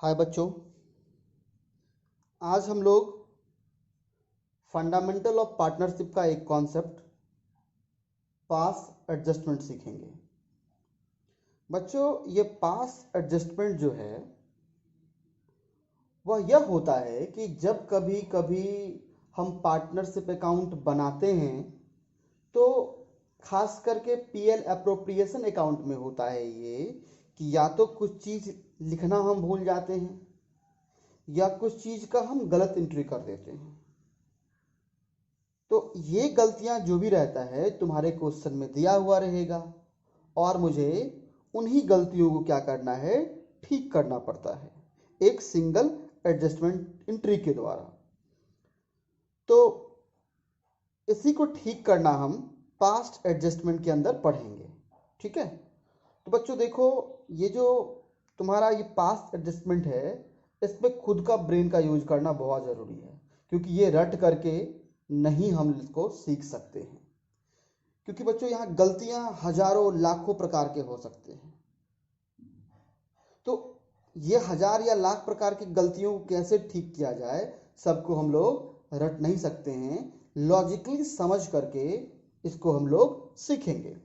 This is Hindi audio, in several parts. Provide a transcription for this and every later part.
हाय बच्चों, आज हम लोग फंडामेंटल ऑफ पार्टनरशिप का एक कॉन्सेप्ट पास एडजस्टमेंट सीखेंगे। बच्चों, ये पास एडजस्टमेंट जो है वह यह होता है कि जब कभी कभी हम पार्टनरशिप अकाउंट बनाते हैं तो खास करके पीएल अप्रोप्रिएशन अकाउंट में होता है ये कि या तो कुछ चीज़ लिखना हम भूल जाते हैं या कुछ चीज़ का हम गलत एंट्री कर देते हैं। तो ये गलतियां जो भी रहता है तुम्हारे क्वेश्चन में दिया हुआ रहेगा और मुझे उन्हीं गलतियों को क्या करना है, ठीक करना पड़ता है एक सिंगल एडजस्टमेंट एंट्री के द्वारा। तो इसी को ठीक करना हम पास्ट एडजस्टमेंट के अंदर पढ़ेंगे। ठीक है, तो बच्चों देखो, ये जो तुम्हारा ये पास्ट एडजस्टमेंट है इसमें खुद का ब्रेन का यूज करना बहुत ज़रूरी है, क्योंकि ये रट करके नहीं हम इसको सीख सकते हैं। क्योंकि बच्चों यहाँ गलतियां हजारों लाखों प्रकार के हो सकते हैं। तो ये हजार या लाख प्रकार की गलतियों को कैसे ठीक किया जाए, सबको हम लोग रट नहीं सकते हैं। लॉजिकली समझ करके इसको हम लोग सीखेंगे।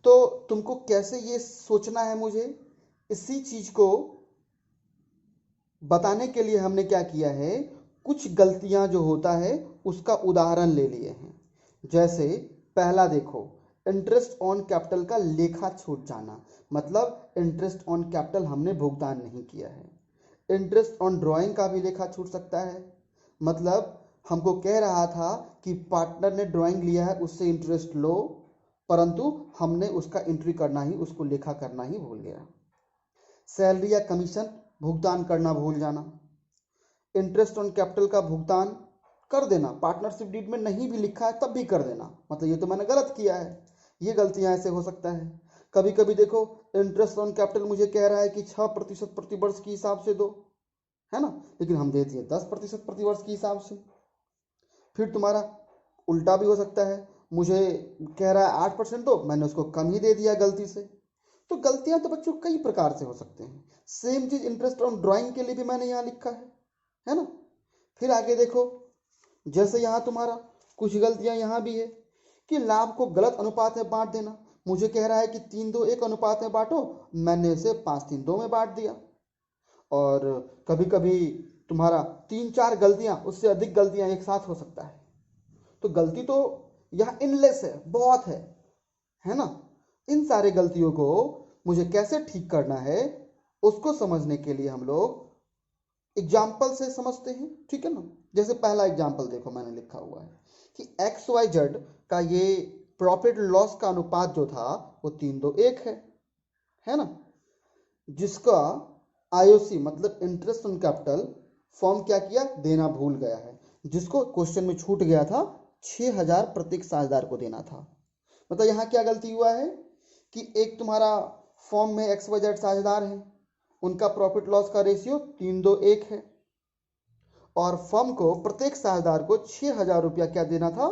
तो तुमको कैसे ये सोचना है, मुझे इसी चीज को बताने के लिए हमने क्या किया है, कुछ गलतियां जो होता है उसका उदाहरण ले लिए हैं। जैसे पहला देखो, इंटरेस्ट ऑन कैपिटल का लेखा छूट जाना, मतलब इंटरेस्ट ऑन कैपिटल हमने भुगतान नहीं किया है। इंटरेस्ट ऑन ड्राइंग का भी लेखा छूट सकता है, मतलब हमको कह रहा था कि पार्टनर ने ड्राइंग लिया है उससे इंटरेस्ट लो, परंतु हमने उसका एंट्री करना ही, उसको लेखा करना ही भूल गया। सैलरी या कमीशन भुगतान करना भूल जाना। इंटरेस्ट ऑन कैपिटल का भुगतान कर देना, पार्टनरशिप डीड में नहीं भी लिखा है तब भी कर देना, मतलब ये तो मैंने गलत किया है। ये गलतियां ऐसे हो सकता है। कभी कभी देखो, इंटरेस्ट ऑन कैपिटल मुझे कह रहा है कि 6% प्रतिवर्ष के हिसाब से दो, है ना, लेकिन हम देते हैं 10% प्रतिवर्ष के हिसाब से। फिर तुम्हारा उल्टा भी हो सकता है, मुझे कह रहा है 8% दो, मैंने उसको कम ही दे दिया गलती से। तो गलतियां तो बच्चों कई प्रकार से हो सकते हैं। सेम चीज इंटरेस्ट ऑन ड्राइंग के लिए भी मैंने यहाँ लिखा है ना। फिर आगे देखो, जैसे यहाँ तुम्हारा कुछ गलतियां यहाँ भी है कि लाभ को गलत अनुपात में बांट देना। मुझे कह रहा है कि 3-2-1 अनुपात में बांटो, मैंने इसे 5-3-2 में बांट दिया। और कभी कभी तुम्हारा 3-4 गलतियां, उससे अधिक गलतियां एक साथ हो सकता है। तो गलती तो यहाँ इनलेस है, बहुत है ना। इन सारे गलतियों को मुझे कैसे ठीक करना है उसको समझने के लिए हम लोग एग्जाम्पल से समझते हैं। ठीक है ना, जैसे पहला एग्जाम्पल देखो, मैंने लिखा हुआ है कि XYZ का ये प्रॉफिट लॉस का अनुपात जो था वो 3-2-1 है ना, जिसका आईओसी मतलब इंटरेस्ट ऑन कैपिटल फॉर्म क्या किया, देना भूल गया है, जिसको क्वेश्चन में छूट गया था 6,000 प्रत्येक साझेदार को देना था। मतलब यहाँ क्या गलती हुआ है कि एक तुम्हारा फॉर्म में XYZ साझेदार है, उनका प्रॉफिट लॉस का रेशियो 3-2-1 है, और फर्म को प्रत्येक साझेदार को 6,000 रुपया क्या देना था,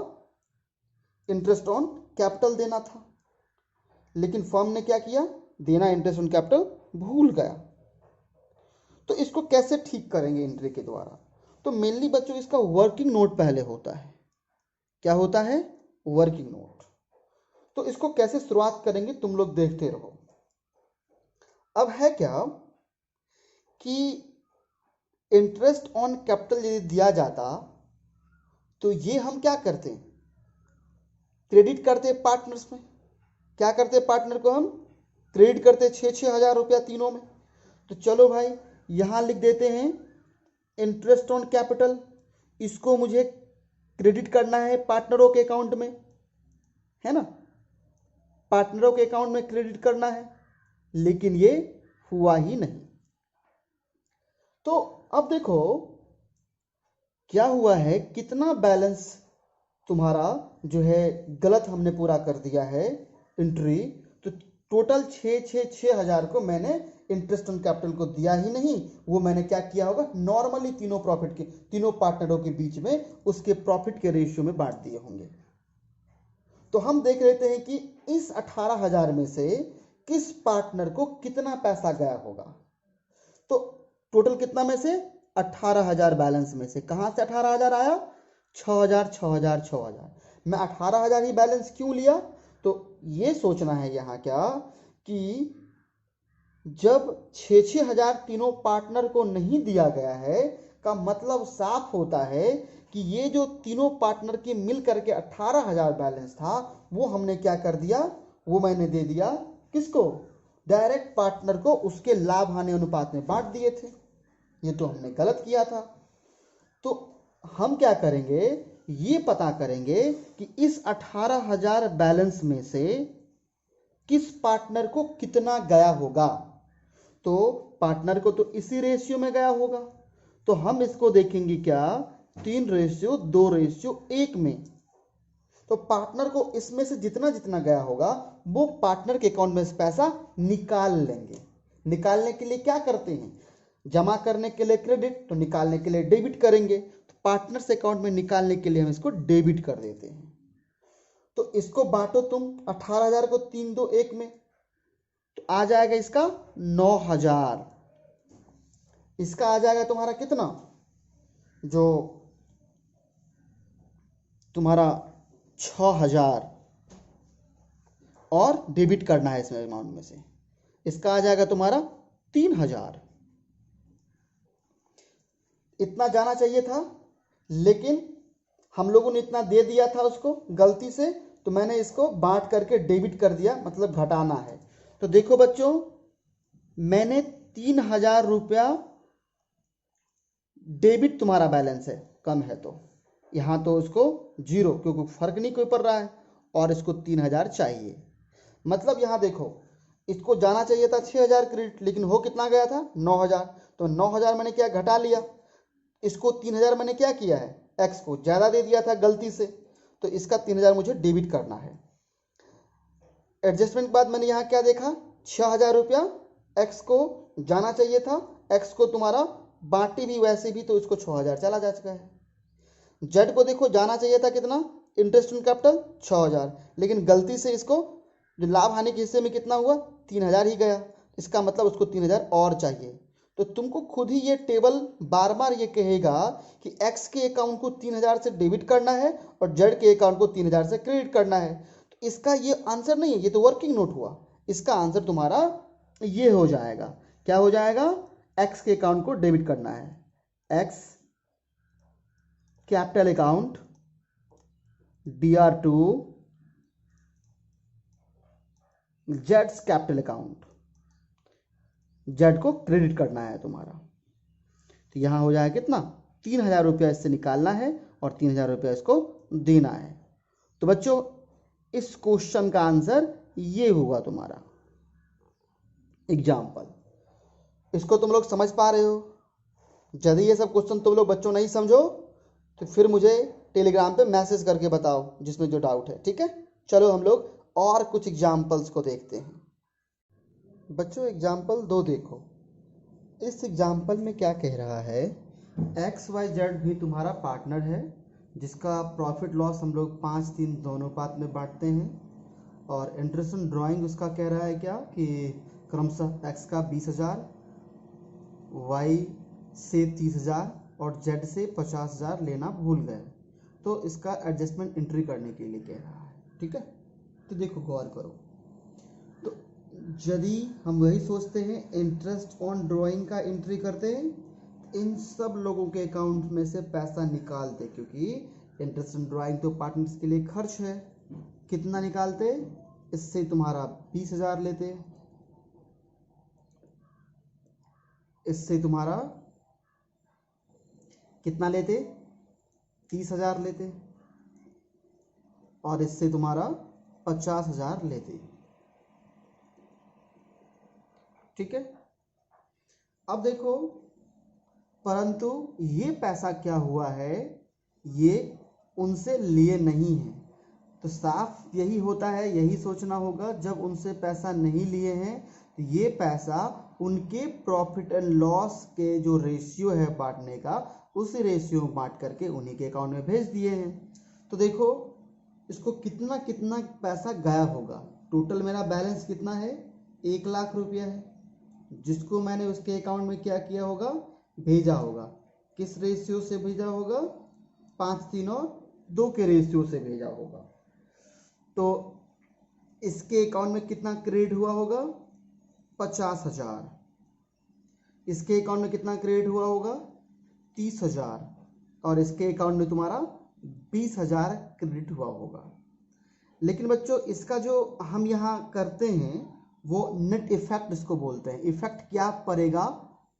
इंटरेस्ट ऑन कैपिटल देना था। लेकिन फर्म ने क्या किया, देना इंटरेस्ट ऑन कैपिटल भूल गया। तो इसको कैसे ठीक करेंगे एंट्री के द्वारा? तो मेनली बच्चों इसका वर्किंग नोट पहले होता है। क्या होता है? Working note. तो इसको कैसे शुरुआत करेंगे तुम लोग देखते रहो। अब है क्या कि इंटरेस्ट ऑन कैपिटल यदि दिया जाता तो ये हम क्या करते हैं, क्रेडिट करते पार्टनर्स में। क्या करते पार्टनर को हम क्रेडिट करते 6,000 रुपया तीनों में। तो चलो भाई यहां लिख देते हैं इंटरेस्ट ऑन कैपिटल, इसको मुझे क्रेडिट करना है पार्टनरों के अकाउंट में, है ना, पार्टनरों के अकाउंट में क्रेडिट करना है, लेकिन ये हुआ ही नहीं। तो अब देखो क्या हुआ है, कितना बैलेंस तुम्हारा जो है गलत हमने पूरा कर दिया है एंट्री। तो टोटल 6,000 को मैंने इंटरेस्ट ऑन कैपिटल को दिया ही नहीं, वो मैंने क्या किया होगा, नॉर्मली तीनों प्रॉफिट के, तीनों पार्टनरों के बीच में उसके प्रॉफिट के रेशियो में बांट दिए होंगे। तो हम देख लेते हैं कि इस 18,000 में से किस पार्टनर को कितना पैसा गया होगा। तो टोटल कितना में से? 18,000 बैलेंस में से। कहाँ से 18,000 आया? 6,000 6,000 6,000। मैं 18,000 ही बैलेंस क्यों लिया? तो ये सोचना है यहाँ क्या कि जब 6,000 तीनों पार्टनर को नहीं दिया गया है का मतलब साफ होता है कि ये जो तीनों पार्टनर के मिल करके 18,000 बैलेंस था वो हमने क्या कर दिया? वो मैंने दे दिया किसको? डायरेक्ट पार्टनर को, उसके लाभ हानि अनुपात में बांट दिए थे। ये तो हमने गलत किया था। तो हम क्या करेंगे? ये पता करेंगे कि इस 18,000 बैलेंस में से किस पार्टनर को कितना गया होगा। तो पार्टनर को तो इसी रेशियो में गया होगा, तो हम इसको देखेंगे क्या? 3:2:1 में। तो पार्टनर को इसमें से जितना जितना गया होगा वो पार्टनर के अकाउंट में से पैसा निकाल लेंगे। निकालने के लिए क्या करते हैं? जमा करने के लिए क्रेडिट, तो निकालने के लिए डेबिट करेंगे। तो पार्टनर से अकाउंट में निकालने के लिए हम इसको डेबिट कर देते हैं। तो इसको बांटो तुम 18,000 को 3:2:1 में, तो आ जाएगा इसका 9,000। इसका आ जाएगा तुम्हारा कितना? जो तुम्हारा 6,000 और डेबिट करना है इसमें अमाउंट में से। इसका आ जाएगा तुम्हारा 3,000। इतना जाना चाहिए था, लेकिन हम लोगों ने इतना दे दिया था उसको गलती से, तो मैंने इसको बांट करके डेबिट कर दिया, मतलब घटाना है। तो देखो बच्चों, मैंने 3,000 रुपया डेबिट, तुम्हारा बैलेंस है कम है तो यहाँ तो उसको 0 क्योंकि फर्क नहीं कोई पड़ रहा है, और इसको 3,000 चाहिए। मतलब यहाँ देखो, इसको जाना चाहिए था 6,000 क्रेडिट, लेकिन हो कितना गया था? 9,000। तो 9,000 मैंने क्या घटा लिया, इसको 3,000 मैंने क्या किया है? एक्स को ज़्यादा दे दिया था गलती से, तो इसका 3,000 मुझे डेबिट करना है। एडजस्टमेंट के बाद मैंने यहाँ क्या देखा? 6,000 रुपया एक्स को जाना चाहिए था, एक्स को तुम्हारा बांटी भी वैसे भी, तो इसको 6,000 चला जा चुका है। जेड को देखो, जाना चाहिए था कितना? इंटरेस्ट ऑन कैपिटल 6,000, लेकिन गलती से इसको जो लाभ हानि के हिस्से में कितना हुआ? 3,000 ही गया। इसका मतलब उसको 3,000 और चाहिए। तो तुमको खुद ही ये टेबल बार बार ये कहेगा कि एक्स के अकाउंट को 3,000 से डेबिट करना है और जेड के अकाउंट को 3,000 से क्रेडिट करना है। तो इसका ये आंसर नहीं है, ये तो वर्किंग नोट हुआ। इसका आंसर तुम्हारा ये हो जाएगा। क्या हो जाएगा? एक्स के अकाउंट को डेबिट करना है, x capital account DR2 Jades capital account, Z को क्रेडिट करना है तुम्हारा। तो यहां हो जाएगा कितना? 3,000 रुपया इससे निकालना है और 3,000 रुपया इसको देना है। तो बच्चों, इस क्वेश्चन का आंसर ये होगा तुम्हारा एग्जाम्पल। इसको तुम लोग समझ पा रहे हो? यदि ये सब क्वेश्चन तुम लोग बच्चों नहीं समझो तो फिर मुझे टेलीग्राम पे मैसेज करके बताओ जिसमें जो डाउट है, ठीक है? चलो हम लोग और कुछ एग्जाम्पल्स को देखते हैं। बच्चों, एग्जाम्पल 2 देखो। इस एग्जाम्पल में क्या कह रहा है? XYZ भी तुम्हारा पार्टनर है, जिसका प्रॉफिट लॉस हम लोग 5-3 दोनों पार्ट में बांटते हैं। और इंटरेस्ट ऑन ड्राइंग उसका कह रहा है क्या कि क्रमशः x का 20,000, y से 30,000 और z से 50,000 लेना भूल गए। तो इसका एडजस्टमेंट एंट्री करने के लिए कह रहा है, ठीक है? तो देखो, गौर करो। तो यदि हम वही सोचते हैं, इंटरेस्ट ऑन ड्राइंग का एंट्री करते हैं, इन सब लोगों के अकाउंट में से पैसा निकालते, क्योंकि इंटरेस्ट ऑन ड्राइंग तो पार्टनर्स के लिए खर्च है। कितना निकालते? इससे तुम्हारा 20,000 लेते, इससे तुम्हारा कितना लेते? 30,000 लेते, और इससे तुम्हारा 50,000 लेते, ठीक है? अब देखो, परंतु ये पैसा क्या हुआ है? ये उनसे लिए नहीं है। तो साफ यही होता है, यही सोचना होगा, जब उनसे पैसा नहीं लिए हैं तो ये पैसा उनके प्रॉफिट एंड लॉस के जो रेशियो है बांटने का, उसी रेशियो में बांट करके उन्हीं के अकाउंट में भेज दिए हैं। तो देखो, इसको कितना कितना पैसा गया होगा। टोटल मेरा बैलेंस कितना है? 1 लाख रुपया है। जिसको मैंने उसके अकाउंट में क्या किया होगा, भेजा होगा। किस रेशियो से भेजा होगा, 5, 3 और 2 के रेशियो से भेजा होगा। तो इसके अकाउंट में कितना क्रेडिट हुआ होगा, 50,000। इसके अकाउंट में कितना क्रेडिट हुआ होगा, 30,000। और इसके अकाउंट में तुम्हारा 20,000 क्रेडिट हुआ होगा। लेकिन बच्चों इसका जो हम यहाँ करते हैं वो नेट इफेक्ट इसको बोलते हैं। इफेक्ट क्या पड़ेगा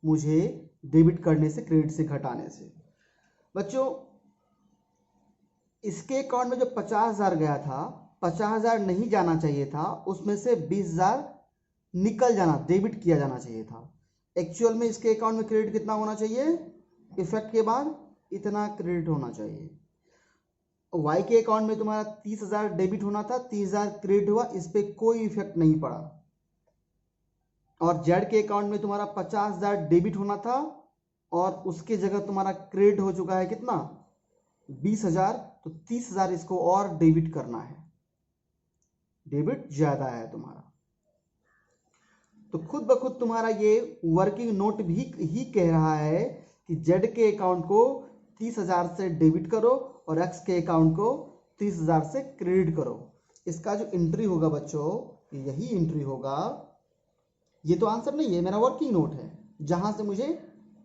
मुझे डेबिट करने से, क्रेडिट से घटाने से। बच्चों इसके अकाउंट में जो 50,000 गया था, 50,000 नहीं जाना चाहिए था, उसमें से 20,000 निकल जाना, डेबिट किया जाना चाहिए था। एक्चुअल में इसके अकाउंट में क्रेडिट कितना होना चाहिए, इफेक्ट के बाद इतना क्रेडिट होना चाहिए। वाई के अकाउंट में तुम्हारा 30,000 डेबिट होना था, 30,000 क्रेडिट हुआ, इस पे कोई इफेक्ट नहीं पड़ा। और जेड के अकाउंट में तुम्हारा 50,000 डेबिट होना था और उसके जगह तुम्हारा क्रेडिट हो चुका है कितना, 20,000। तो 30,000 इसको और डेबिट करना है, डेबिट ज्यादा है तुम्हारा। तो खुद ब खुद तुम्हारा ये वर्किंग नोट भी ही कह रहा है कि जेड के अकाउंट को 30,000 से डेबिट करो और एक्स के अकाउंट को 30,000 से क्रेडिट करो। इसका जो एंट्री होगा बच्चों, यही एंट्री होगा। ये तो आंसर नहीं है, मेरा वर्किंग नोट है, जहां से मुझे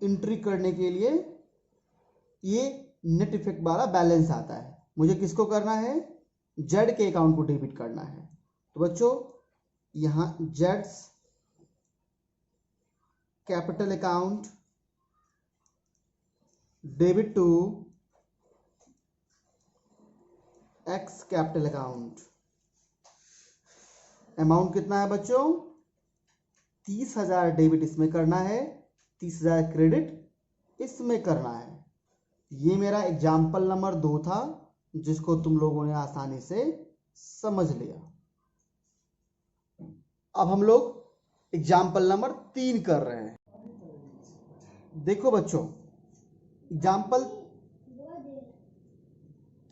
एंट्री करने के लिए ये नेट इफेक्ट वाला बैलेंस आता है। मुझे किसको करना है, जेड के अकाउंट को डेबिट करना है। तो बच्चों यहां जेड्स capital account debit to X capital account. Amount कितना है बच्चों, 30,000 डेबिट इसमें करना है, 30,000 क्रेडिट इसमें करना है। ये मेरा एग्जाम्पल नंबर 2 था, जिसको तुम लोगों ने आसानी से समझ लिया। अब हम लोग एग्जाम्पल नंबर 3 कर रहे हैं। देखो बच्चों, एग्जाम्पल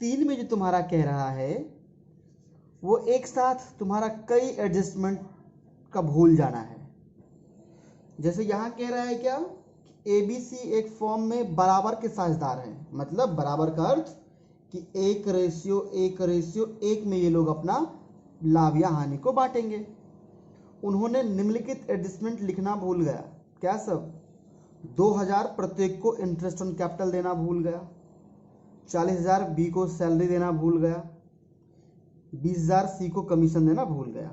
3 में जो तुम्हारा कह रहा है वो एक साथ तुम्हारा कई एडजस्टमेंट का भूल जाना है। जैसे यहां कह रहा है क्या, ABC एक फॉर्म में बराबर के साझेदार हैं। मतलब बराबर का अर्थ कि 1:1:1 में ये लोग अपना लाभ या हानि को बांटेंगे। उन्होंने निम्नलिखित एडजस्टमेंट लिखना भूल गया। क्या सब, 2,000 प्रत्येक को इंटरेस्ट ऑन कैपिटल देना भूल गया, 40,000 B को सैलरी देना भूल गया, 20,000 C को कमीशन देना भूल गया।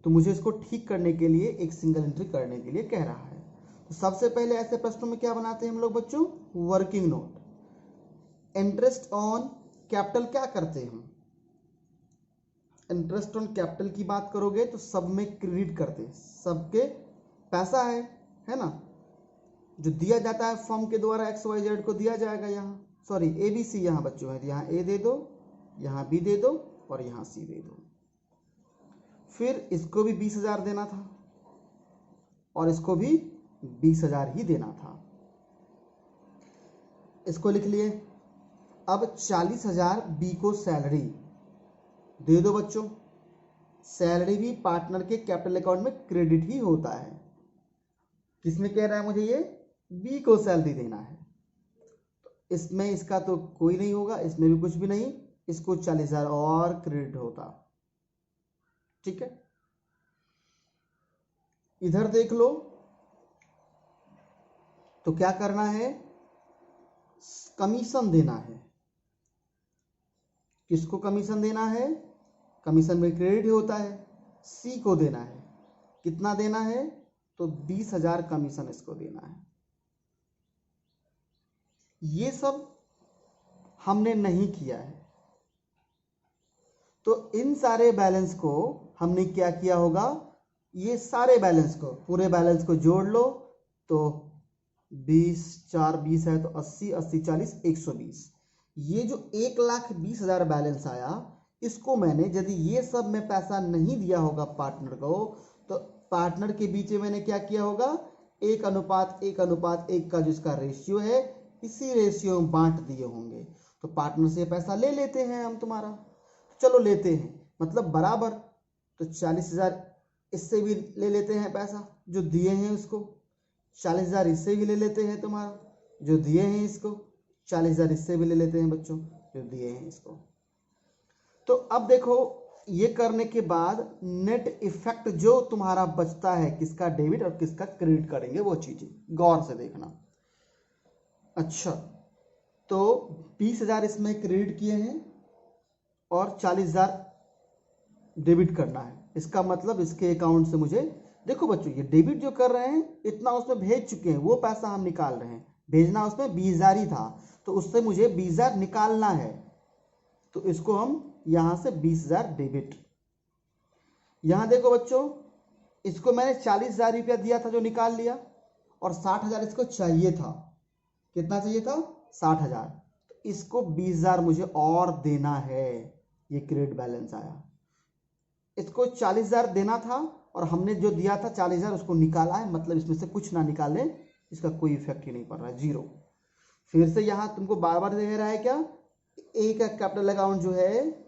तो मुझे इसको ठीक करने के लिए एक सिंगल एंट्री करने के लिए कह रहा है। तो सबसे पहले ऐसे प्रश्नों में क्या बनाते हैं हम लोग बच्चों, working note. Interest on capital क्या करते हैं हम, इंटरेस्ट ऑन कैपिटल की बात करोगे तो सब में क्रेडिट करते हैं, सबके पैसा है ना, जो दिया जाता है फर्म के द्वारा XYZ को दिया जाएगा। यहाँ सॉरी ABC यहाँ बच्चों है, यहाँ A दे दो, यहाँ B दे दो और यहाँ C दे दो। फिर इसको भी 20,000 देना था और इसको भी 20,000 ही देना था, इसको लिख लिए। अब 40,000 B को सैलरी दे दो बच्चों। सैलरी भी पार्टनर के कैपिटल अकाउंट में क्रेडिट ही होता है। किसमें कह रहा है मुझे, ये B को सैलरी देना है। तो इसमें इसका तो कोई नहीं होगा, इसमें भी कुछ भी नहीं, इसको 40,000 और क्रेडिट होता। ठीक है, इधर देख लो तो क्या करना है, कमीशन देना है। किसको कमीशन देना है, कमीशन में क्रेडिट होता है, C को देना है। कितना देना है, तो 20,000 कमीशन इसको देना है। ये सब हमने नहीं किया है, तो इन सारे बैलेंस को हमने क्या किया होगा, ये सारे बैलेंस को, पूरे बैलेंस को जोड़ लो तो 20 4 20 है तो 80 80 40 120। ये जो 1,20,000 बैलेंस आया, इसको मैंने यदि ये सब में पैसा नहीं दिया होगा पार्टनर को, तो पार्टनर के बीच में मैंने क्या किया होगा, 1:1:1 का जो इसका रेशियो है, इसी रेशियो में बांट दिए होंगे। तो पार्टनर से पैसा ले लेते हैं हम तुम्हारा, चलो लेते हैं, मतलब बराबर। तो 40,000 इससे भी ले लेते हैं पैसा जो दिए हैं उसको, 40,000 इससे भी ले लेते हैं तुम्हारा जो दिए हैं इसको, 40,000 इससे भी ले लेते हैं बच्चों जो दिए हैं इसको। तो अब देखो ये करने के बाद नेट इफेक्ट जो तुम्हारा बचता है किसका डेबिट और किसका क्रेडिट करेंगे वो चीजें गौर से देखना। अच्छा, तो 20,000 इसमें क्रेडिट किए हैं और 40,000 डेबिट करना है। इसका मतलब इसके अकाउंट से मुझे, देखो बच्चों ये डेबिट जो कर रहे हैं इतना उसमें भेज चुके हैं, वो पैसा हम निकाल रहे हैं, भेजना उसमें 20,000 ही था तो उससे मुझे 20,000 निकालना है, तो इसको हम यहां से 20,000 डेबिट। यहां देखो बच्चों इसको मैंने 40,000 रुपया दिया था जो निकाल लिया और 60,000 इसको चाहिए था। कितना चाहिए था? 60,000। तो इसको 20,000 मुझे और देना है, ये क्रेडिट बैलेंस आया। इसको 40,000 देना था और हमने जो दिया था 40,000 उसको निकाला है, मतलब इसमें से कुछ ना निकाले, इसका कोई इफेक्ट ही नहीं पड़ रहा है, जीरो। फिर से यहां तुमको बार बार दे रहा है क्या, ए का कैपिटल अकाउंट जो है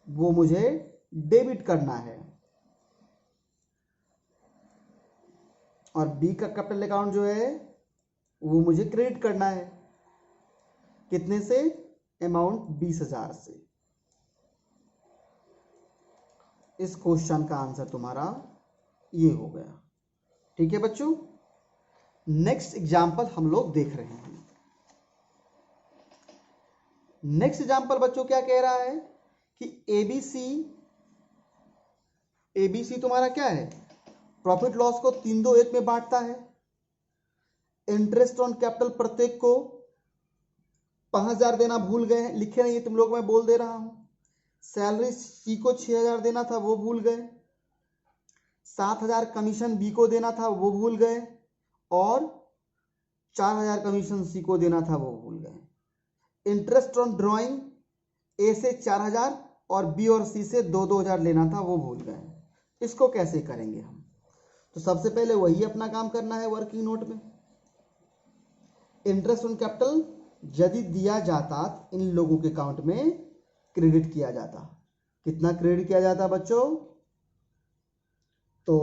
वो मुझे डेबिट करना है और बी का कैपिटल अकाउंट जो है वो मुझे क्रेडिट करना है। कितने से? अमाउंट 20,000 से। इस क्वेश्चन का आंसर तुम्हारा ये हो गया। ठीक है बच्चों, नेक्स्ट एग्जाम्पल हम लोग देख रहे हैं। नेक्स्ट एग्जाम्पल बच्चों क्या कह रहा है कि एबीसी तुम्हारा क्या है, प्रॉफिट लॉस को 3, 2, 1 में बांटता है। इंटरेस्ट ऑन कैपिटल प्रत्येक को 5,000 देना भूल गए हैं, लिखे नहीं तुम लोग, मैं बोल दे रहा हूं। सैलरी सी को 6,000 देना था वो भूल गए, 7,000 कमीशन बी को देना था वो भूल गए और 4,000 कमीशन सी को देना था वो भूल गए। इंटरेस्ट ऑन ड्राइंग ए से 4,000 और बी और सी से 2,000 लेना था वो भूल गए। इसको कैसे करेंगे हम? तो सबसे पहले वही अपना काम करना है वर्किंग नोट में। इंटरेस्ट ऑन कैपिटल यदि दिया जाता इन लोगों के अकाउंट में क्रेडिट किया जाता। कितना क्रेडिट किया जाता बच्चों? तो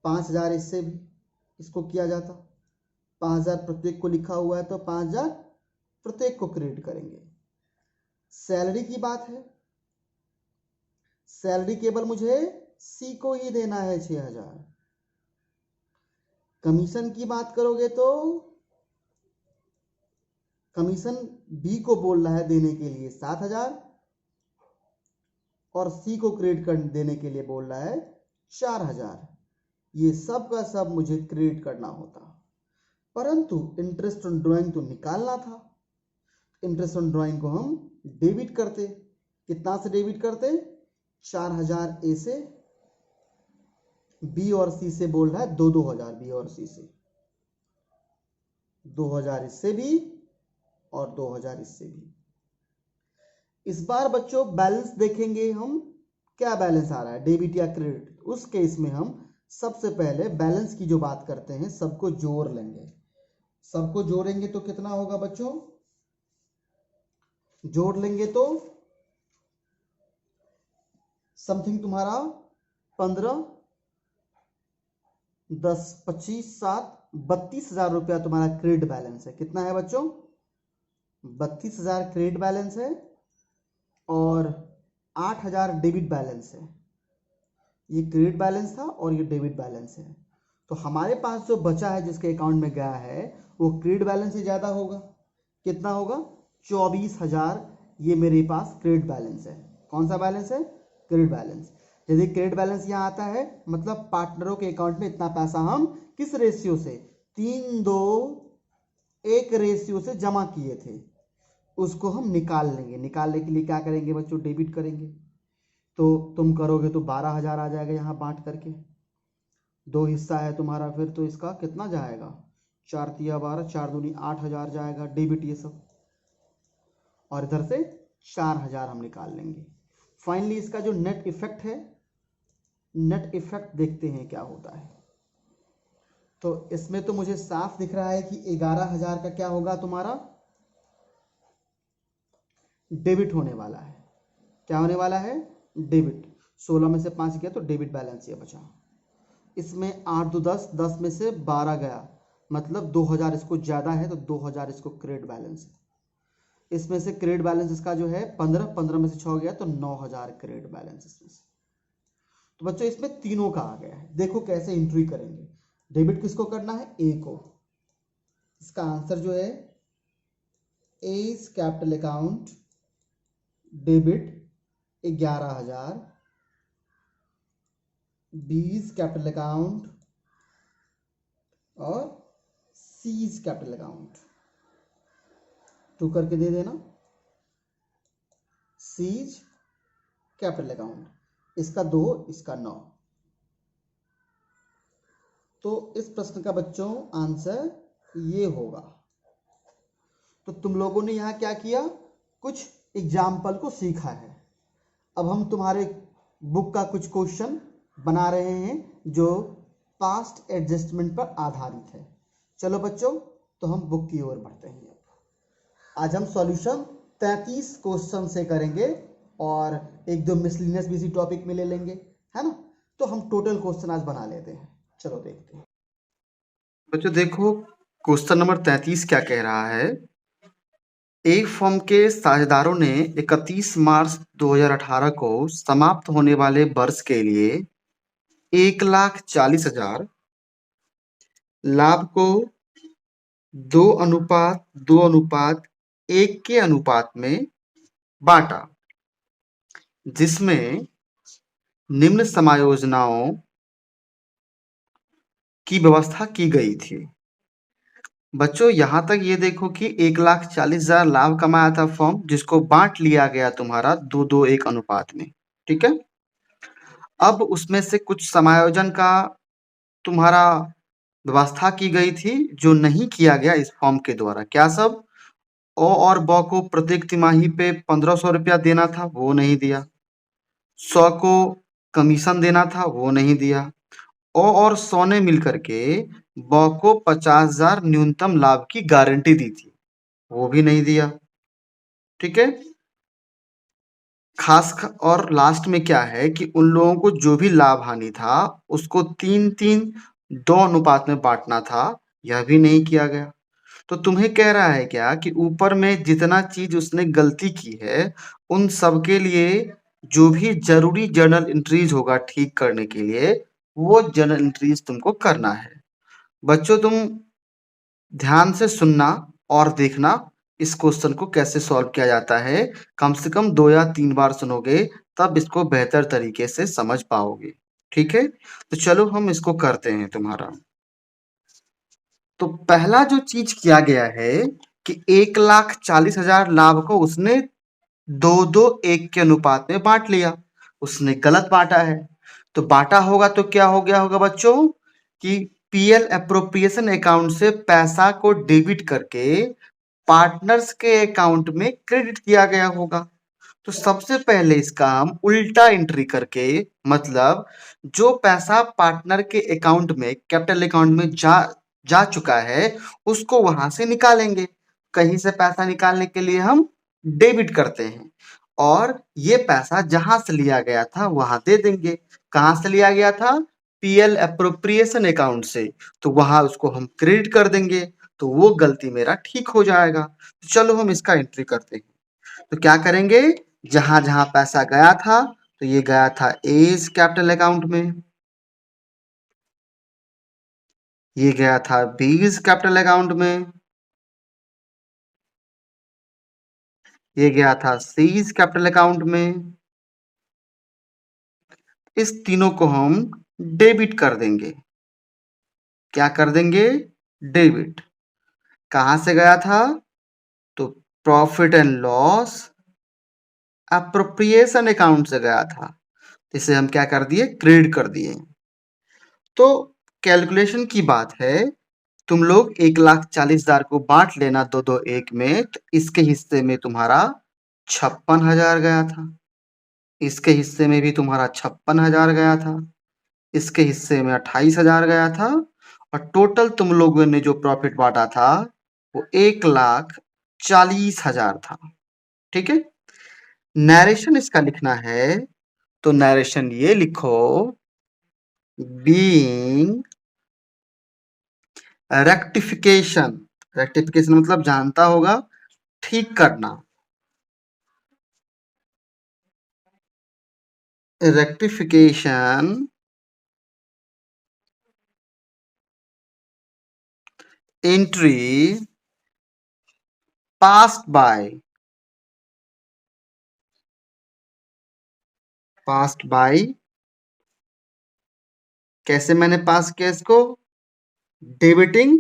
5,000 इससे भी इसको किया जाता, 5,000 प्रत्येक को लिखा हुआ है तो 5,000 प्रत्येक को क्रेडिट करेंगे। सैलरी की बात है, सैलरी केवल मुझे सी को ही देना है 6,000। कमीशन की बात करोगे तो कमीशन बी को बोल रहा है देने के लिए 7,000 और सी को क्रेडिट कर देने के लिए बोल रहा है 4,000। ये सब का सब मुझे क्रेडिट करना होता, परंतु इंटरेस्ट ऑन ड्राइंग तो निकालना था। इंटरेस्ट ऑन ड्राइंग को हम डेबिट करते। कितना से डेबिट करते? 4,000 ए से, बी और सी से बोल रहा है 2,000 बी और सी से, 2,000 इससे भी और 2,000 इससे भी। इस बार बच्चों बैलेंस देखेंगे हम, क्या बैलेंस आ रहा है, डेबिट या क्रेडिट। उस केस में हम सबसे पहले बैलेंस की जो बात करते हैं सबको जोड़ लेंगे। सबको जोड़ेंगे तो कितना होगा बच्चों? जोड़ लेंगे तो समथिंग तुम्हारा 15, 10, 25, 7, 32,000 रुपया तुम्हारा क्रेडिट बैलेंस है। कितना है बच्चों? 32,000 क्रेडिट बैलेंस है और 8,000 डेबिट बैलेंस है। ये क्रेडिट बैलेंस था और ये डेबिट बैलेंस है। तो हमारे पास जो बचा है जिसके अकाउंट में गया है वो क्रेडिट बैलेंस से ज्यादा होगा। कितना होगा? 24,000 ये मेरे पास क्रेडिट बैलेंस है। कौन सा बैलेंस है? Credit balance. यदि क्रेडिट बैलेंस यहाँ आता है मतलब पार्टनरों के अकाउंट में इतना पैसा हम किस रेशियो से, 3:2:1 रेशियो से जमा किए थे, उसको हम निकाल लेंगे। निकालने के लिए क्या करेंगे बच्चों? डेबिट करेंगे। तो तुम करोगे तो 12,000 आ जाएगा यहाँ बांट करके, 2 हिस्सा है तुम्हारा, फिर तो इसका कितना जाएगा? 4 तिया 12, 4 दूनी 8,000 जाएगा डेबिट ये सब, और इधर से 4,000 हम निकाल लेंगे। फाइनली इसका जो नेट इफेक्ट है, नेट इफेक्ट देखते हैं क्या होता है। तो इसमें तो मुझे साफ दिख रहा है कि 11,000 का क्या होगा तुम्हारा? डेबिट होने वाला है। क्या होने वाला है? डेबिट। 16 में से 5 गया तो डेबिट बैलेंस ये बचा। इसमें 8 2 10, 10 में से 12 गया, मतलब 2000 इसको ज़्यादा है तो 2000 इसको क्रेडिट बैलेंस है। इसमें से क्रेडिट बैलेंस इसका जो है 15, 15 में से 6 गया तो 9000 क्रेडिट बैलेंस इसमें से। तो बच्चों इसमें तीनों का आ गया है। देखो कैसे एंट्री करेंगे। डेबिट किसको करना है? ए को। इसका आंसर जो है A is capital account, debit 11000, B is capital account और C is capital account. To करके दे देना, सी इज कैपिटल अकाउंट, इसका 2, इसका 9। तो इस प्रश्न का बच्चों आंसर ये होगा। तो तुम लोगों ने यहाँ क्या किया, कुछ एग्जाम्पल को सीखा है। अब हम तुम्हारे बुक का कुछ क्वेश्चन बना रहे हैं जो पास्ट एडजस्टमेंट पर आधारित है। चलो बच्चों, तो हम बुक की ओर बढ़ते हैं। आज हम सॉल्यूशन 33 क्वेश्चन से करेंगे और एक दो मिसलिनियस भी इसी टॉपिक में ले लेंगे, है ना। तो हम टोटल क्वेश्चन आज बना लेते हैं। चलो देखते हैं बच्चों। देखो क्वेश्चन नंबर 33 क्या कह रहा है। एक फर्म के साझेदारों ने 31 मार्च 2018 को समाप्त होने वाले वर्ष के लिए 1,40,000 लाभ को 2:2:1 के अनुपात में बांटा, जिसमें निम्न समायोजनाओं की व्यवस्था की गई थी। बच्चों यहां तक ये देखो कि 1,40,000 लाभ कमाया था फर्म, जिसको बांट लिया गया तुम्हारा 2:2:1 अनुपात में। ठीक है। अब उसमें से कुछ समायोजन का तुम्हारा व्यवस्था की गई थी जो नहीं किया गया इस फर्म के द्वारा। क्या सब? ओ और ब को प्रत्येक तिमाही पे 1500 रुपया देना था, वो नहीं दिया। 100 को कमीशन देना था, वो नहीं दिया। ओ और 100 ने मिलकर के ब को 50,000 न्यूनतम लाभ की गारंटी दी थी, वो भी नहीं दिया। ठीक है। और लास्ट में क्या है कि उन लोगों को जो भी लाभ हानि था उसको 3:3:2 अनुपात में बांटना था, यह भी नहीं किया गया। तो तुम्हें कह रहा है क्या कि ऊपर में जितना चीज उसने गलती की है उन सब के लिए जो भी जरूरी जर्नल एंट्रीज होगा ठीक करने के लिए, वो जर्नल एंट्रीज तुमको करना है। बच्चों तुम ध्यान से सुनना और देखना इस क्वेश्चन को कैसे सॉल्व किया जाता है। कम से कम 2 या 3 बार सुनोगे तब इसको बेहतर तरीके से समझ पाओगे। ठीक है। तो चलो हम इसको करते हैं तुम्हारा। तो पहला जो चीज किया गया है कि 1,40,000 लाभ को उसने 2:2:1 के अनुपात में बांट लिया। उसने गलत बांटा है। तो बांटा होगा तो क्या हो गया होगा बच्चों कि पीएल एप्रोप्रिएशन अकाउंट से पैसा को डेबिट करके पार्टनर्स के अकाउंट में क्रेडिट किया गया होगा। तो सबसे पहले इसका हम उल्टा एंट्री करके, मतलब जो पैसा पार्टनर के अकाउंट में कैपिटल अकाउंट में जा चुका है उसको वहां से निकालेंगे। कहीं से पैसा निकालने के लिए हम डेबिट करते हैं और ये पैसा जहां से लिया गया था वहां दे देंगे। कहां से लिया गया था? पीएल एप्रोप्रिएशन अकाउंट से, तो वहां उसको हम क्रेडिट कर देंगे, तो वो गलती मेरा ठीक हो जाएगा। तो चलो हम इसका एंट्री करते हैं। तो क्या करेंगे, जहां जहां पैसा गया था तो ये गया था एज कैपिटल अकाउंट में, ये गया था बीज कैपिटल अकाउंट में, ये गया था सीज कैपिटल अकाउंट में। इस तीनों को हम डेबिट कर देंगे। क्या कर देंगे? डेबिट। कहां से गया था? तो profit and loss appropriation account से गया था, इसे हम क्या कर दिए? क्रेडिट कर दिए। तो कैलकुलेशन की बात है, तुम लोग 1,40,000 को बांट लेना 2:2:1 में, तो इसके हिस्से में तुम्हारा 56,000 गया था, इसके हिस्से में भी तुम्हारा 56,000 गया था, इसके हिस्से में 28,000 गया था और टोटल तुम लोगों ने जो प्रॉफिट बांटा था वो 1,40,000 था। ठीक है। नरेशन इसका लिखना है तो नरेशन ये लिखो, बीइंग रेक्टिफिकेशन। रेक्टिफिकेशन मतलब जानता होगा, ठीक करना। रेक्टिफिकेशन एंट्री पास्ड बाय कैसे मैंने पास किया इसको? Debiting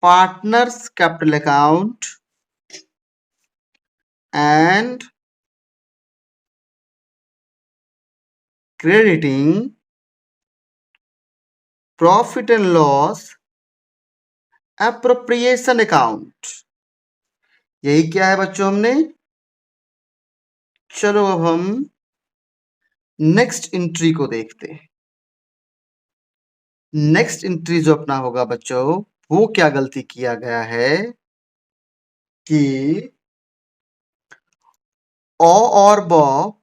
partners capital account and crediting profit and loss appropriation account. यही क्या है बच्चों हमने। चलो अब हम नेक्स्ट एंट्री को देखते हैं। नेक्स्ट एंट्री जो अपना होगा बच्चों, वो क्या गलती किया गया है कि और ब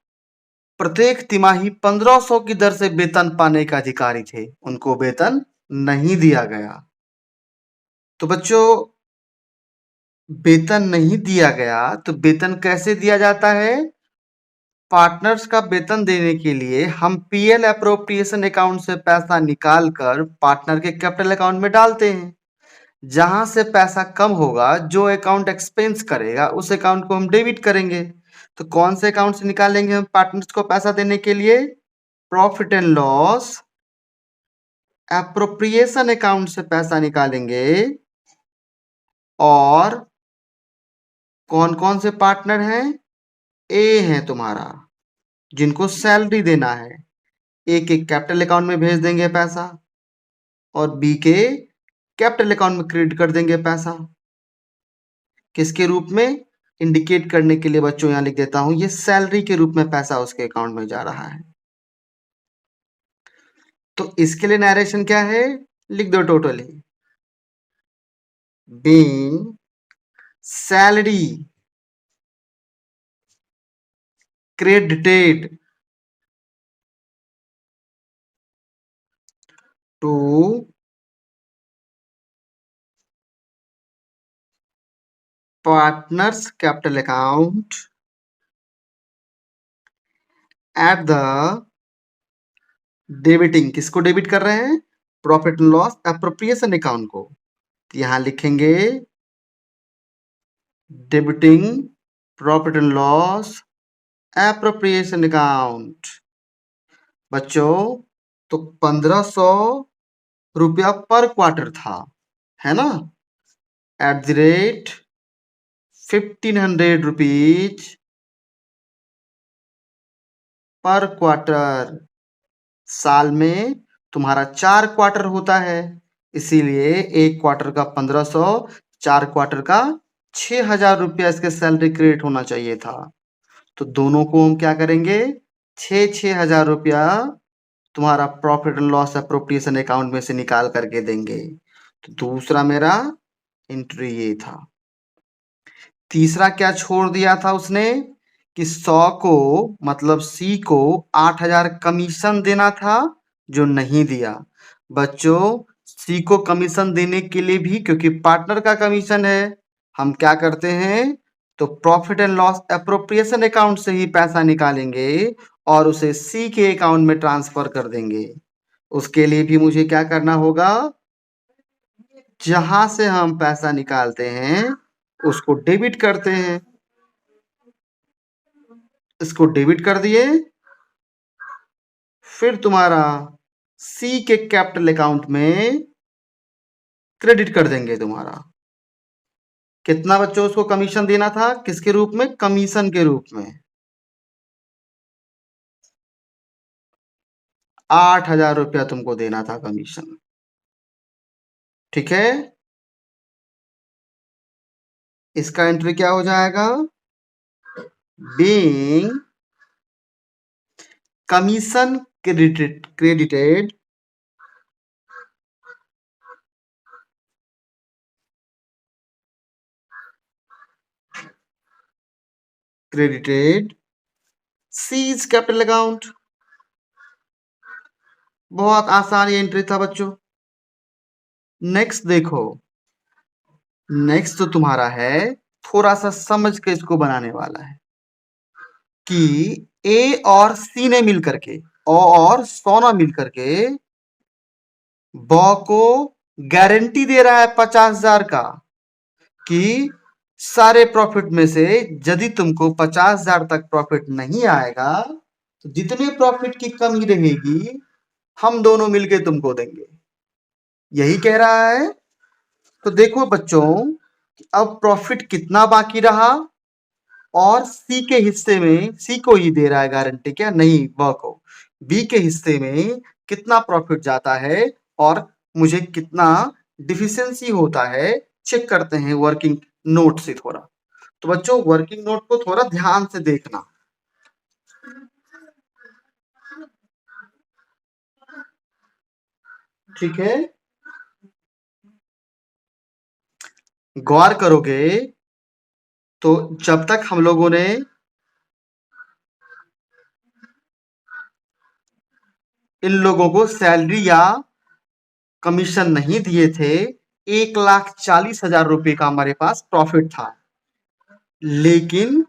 प्रत्येक तिमाही 1500 की दर से वेतन पाने के अधिकारी थे, उनको वेतन नहीं दिया गया। तो बच्चों वेतन नहीं दिया गया तो वेतन कैसे दिया जाता है? पार्टनर्स का वेतन देने के लिए हम पीएल अप्रोप्रिएशन अकाउंट से पैसा निकाल कर पार्टनर के कैपिटल अकाउंट में डालते हैं। जहां से पैसा कम होगा, जो अकाउंट एक्सपेंस करेगा उस अकाउंट को हम डेबिट करेंगे। तो कौन से अकाउंट से निकालेंगे हम पार्टनर्स को पैसा देने के लिए? Profit and loss appropriation account से पैसा निकालेंगे। और कौन कौन से पार्टनर हैं? ए है तुम्हारा, जिनको सैलरी देना है, ए के कैपिटल अकाउंट में भेज देंगे पैसा और बी के कैपिटल अकाउंट में क्रेडिट कर देंगे पैसा। किसके रूप में? इंडिकेट करने के लिए बच्चों यहां लिख देता हूं, ये सैलरी के रूप में पैसा उसके अकाउंट में जा रहा है। तो इसके लिए नरेशन क्या है? लिख दो totally, being salary credited to partners capital account at the debiting. किसको डेबिट कर रहे हैं? Profit and loss appropriation account को। तो यहां लिखेंगे debiting profit and loss appropriation account. बच्चों तो 1500 रुपया पर क्वार्टर था, है ना? At the rate 1500 rupees per quarter. साल में तुम्हारा 4 क्वार्टर होता है, इसीलिए एक क्वार्टर का 1500, 4 क्वार्टर का 6000 रुपया इसके सैलरी क्रेडिट होना चाहिए था। तो दोनों को हम क्या करेंगे? 6,000 रुपया तुम्हारा profit and loss appropriation account में से निकाल करके देंगे। तो दूसरा मेरा एंट्री ये था। तीसरा क्या छोड़ दिया था उसने कि 100 को मतलब सी को 8,000 कमीशन देना था, जो नहीं दिया। बच्चों सी को कमीशन देने के लिए भी, क्योंकि पार्टनर का कमीशन है, हम क्या करते हैं? तो profit and loss appropriation account से ही पैसा निकालेंगे और उसे सी के अकाउंट में ट्रांसफर कर देंगे। उसके लिए भी मुझे क्या करना होगा? जहां से हम पैसा निकालते हैं उसको डेबिट करते हैं। इसको डेबिट कर दिए, फिर तुम्हारा सी के कैपिटल अकाउंट में क्रेडिट कर देंगे तुम्हारा। कितना बच्चों उसको कमीशन देना था? किसके रूप में? कमीशन के रूप में। 8,000 रुपया तुमको देना था कमीशन, ठीक है? इसका एंट्री क्या हो जाएगा? Being commission credited credited, C is capital account. बहुत आसान ये एंट्री था बच्चों। नेक्स्ट देखो, नेक्स्ट तो तुम्हारा है, थोड़ा सा समझ के इसको बनाने वाला है कि ए और सी ने मिल करके, ओ और सोना मिल करके ब को गारंटी दे रहा है 50,000 का कि सारे प्रॉफिट में से यदि तुमको 50,000 तक प्रॉफिट नहीं आएगा तो जितने प्रॉफिट की कमी रहेगी हम दोनों मिलके तुमको देंगे, यही कह रहा है। तो देखो बच्चों, अब प्रॉफिट कितना बाकी रहा और सी के हिस्से में, सी को ही दे रहा है गारंटी, क्या नहीं ब को, बी के हिस्से में कितना प्रॉफिट जाता है और मुझे कितना डिफिशियंसी होता है, चेक करते हैं वर्किंग नोट से थोड़ा। तो बच्चों वर्किंग नोट को थोड़ा ध्यान से देखना, ठीक है। गौर करोगे तो जब तक हम लोगों ने इन लोगों को सैलरी या कमीशन नहीं दिए थे, 1,40,000 रुपए का हमारे पास प्रॉफिट था। लेकिन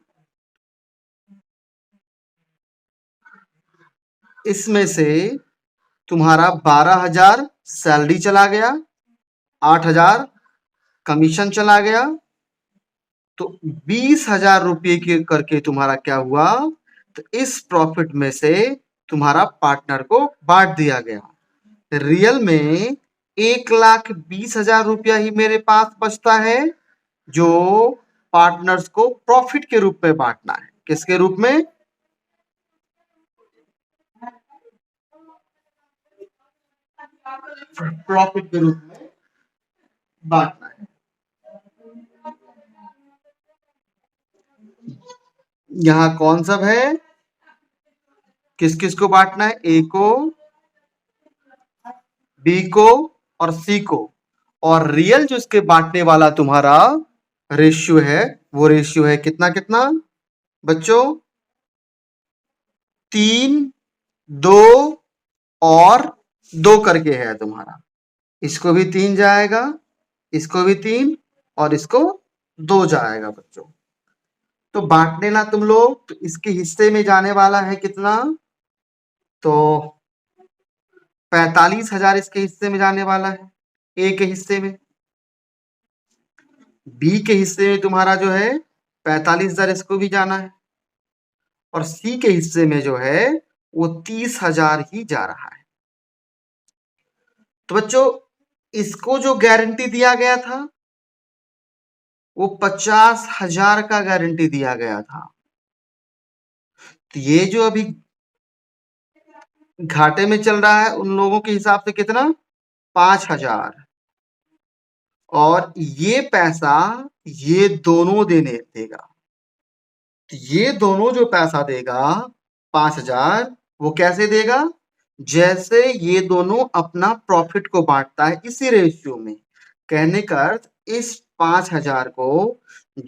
इसमें से तुम्हारा 12,000 सैलरी चला गया, 8,000 कमीशन चला गया, तो 20,000 रुपये के करके तुम्हारा क्या हुआ, तो इस प्रॉफिट में से तुम्हारा पार्टनर को बांट दिया गया। रियल में 1,20,000 रुपया ही मेरे पास बचता है जो पार्टनर्स को प्रॉफिट के रूप में बांटना है। किसके रूप में? प्रॉफिट के रूप में बांटना है। यहाँ कौन सब है, किस किस को बांटना है? ए को, बी को और सी को। और रियल जो इसके बांटने वाला तुम्हारा रेशियो है, वो रेशियो है कितना कितना बच्चों? 3, 2 और 2 करके है तुम्हारा। इसको भी 3 जाएगा, इसको भी 3 और इसको 2 जाएगा बच्चों। तो बांटने ना तुम लोग, तो इसके हिस्से में जाने वाला है कितना? तो 45,000 इसके हिस्से में जाने वाला है, ए के हिस्से में। बी के हिस्से में तुम्हारा जो है 45,000 इसको भी जाना है, और सी के हिस्से में जो है वो 30,000 ही जा रहा है। तो बच्चों इसको जो गारंटी दिया गया था वो 50,000 का गारंटी दिया गया था। तो ये जो अभी घाटे में चल रहा है उन लोगों के हिसाब से कितना? 5,000। और ये पैसा ये दोनों देने देगा। तो ये दोनों जो पैसा देगा 5,000, वो कैसे देगा? जैसे ये दोनों अपना प्रॉफिट को बांटता है इसी रेशियो में। कहने का अर्थ इस 5,000 को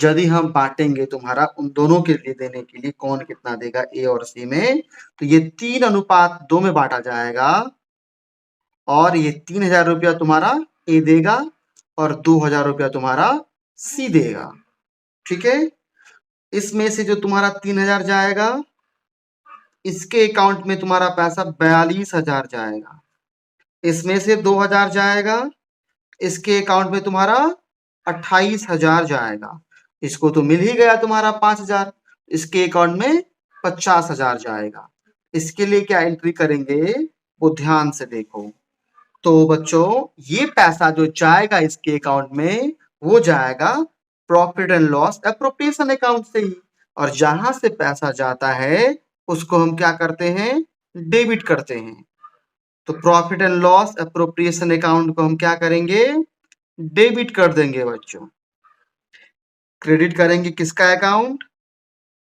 यदि हम बांटेंगे तुम्हारा उन दोनों के लिए देने के लिए, कौन कितना देगा ए और सी में, तो ये 3:2 में बांटा जाएगा। और ये 3,000 रुपया तुम्हारा ए देगा और 2,000 रुपया तुम्हारा सी देगा, ठीक है। इसमें से जो तुम्हारा 3,000 जाएगा, इसके अकाउंट में तुम्हारा पैसा 42,000 जाएगा। इसमें से 2,000 जाएगा, इसके अकाउंट में तुम्हारा 28,000 जाएगा। इसको तो मिल ही गया तुम्हारा 5,000, इसके अकाउंट में 50,000 जाएगा। इसके लिए क्या एंट्री करेंगे वो ध्यान से देखो। तो बच्चों ये पैसा जो जाएगा इसके अकाउंट में वो जाएगा profit and loss appropriation account से ही। और जहां से पैसा जाता है उसको हम क्या करते हैं? डेबिट करते हैं। तो profit and loss appropriation account को हम क्या करेंगे? डेबिट कर देंगे बच्चों। क्रेडिट करेंगे किसका अकाउंट?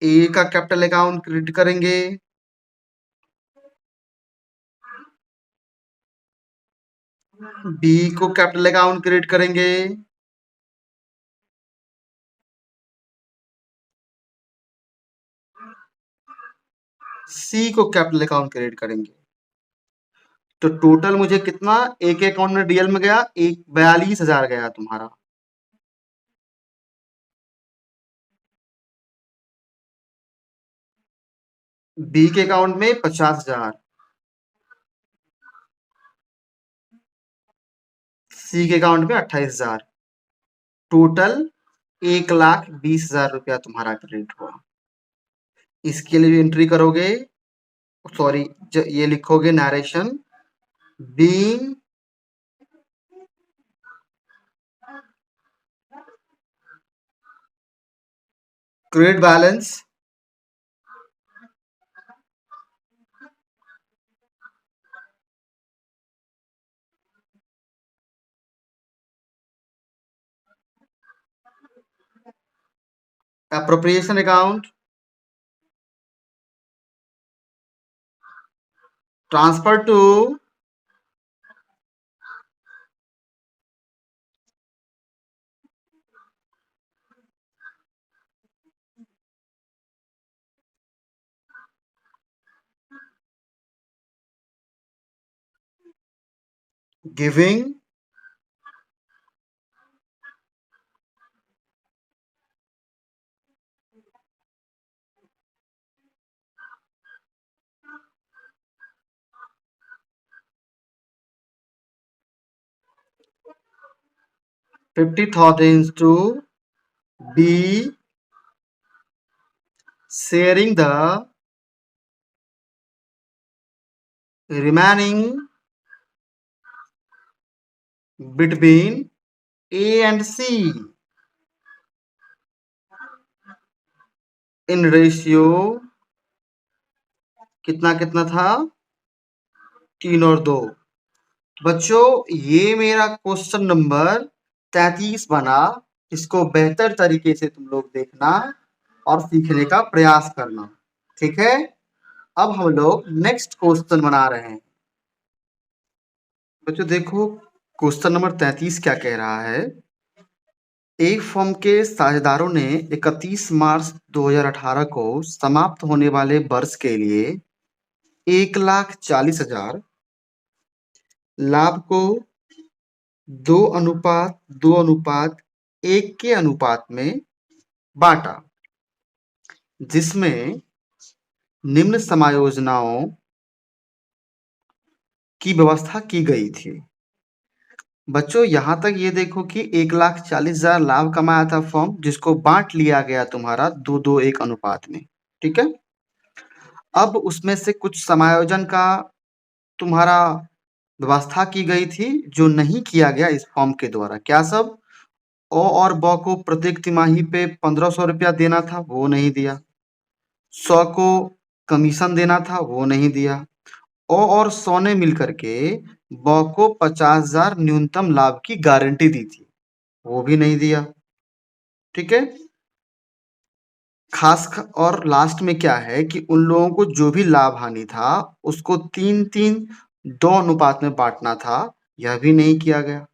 ए का कैपिटल अकाउंट क्रेडिट करेंगे, बी को कैपिटल अकाउंट क्रेडिट करेंगे, सी को कैपिटल अकाउंट क्रेडिट करेंगे। तो टोटल मुझे कितना एक अकाउंट में डीएल में गया, 42,000 गया तुम्हारा। बी के अकाउंट में 50,000, सी के अकाउंट में 28,000, टोटल 1,20,000 रुपया तुम्हारा क्रेडिट हुआ। इसके लिए भी एंट्री करोगे, सॉरी, ये लिखोगे narration being credit balance appropriation account transfer to giving $50,000 to B sharing the remaining between A and C in ratio कितना कितना था, 3:2। बच्चों ये मेरा क्वेश्चन नंबर 33 बना। इसको बेहतर तरीके से तुम लोग देखना और सीखने का प्रयास करना, ठीक है। अब हम लोग नेक्स्ट क्वेश्चन बना रहे हैं। बच्चों देखो क्वेश्चन नंबर 33 क्या कह रहा है। एक फर्म के साझेदारों ने 31 मार्च 2018 को समाप्त होने वाले वर्ष के लिए 1,40,000 लाभ को 2:2:1 के अनुपात में बांटा, जिसमें निम्न समायोजनाओं की व्यवस्था की गई थी। बच्चों यहां तक ये देखो कि 1,40,000 लाभ कमाया था फर्म, जिसको बांट लिया गया तुम्हारा 2:1 अनुपात में, ठीक है। अब उसमें से कुछ समायोजन का तुम्हारा व्यवस्था की गई थी जो नहीं किया गया इस फर्म के द्वारा। क्या सब? ओ और ब को प्रत्येक तिमाही पे 1,500 रुपया देना था, वो नहीं दिया। 100 को कमीशन देना था, वो नहीं दिया। ओ और 100 ने मिलकर के ब को 50,000 न्यूनतम लाभ की गारंटी दी थी, वो भी नहीं दिया, ठीक है। और लास्ट में क्या है कि उन लोगों को जो भी लाभ हानि था उसको 3:3:2 अनुपात में बांटना था, यह भी नहीं किया गया।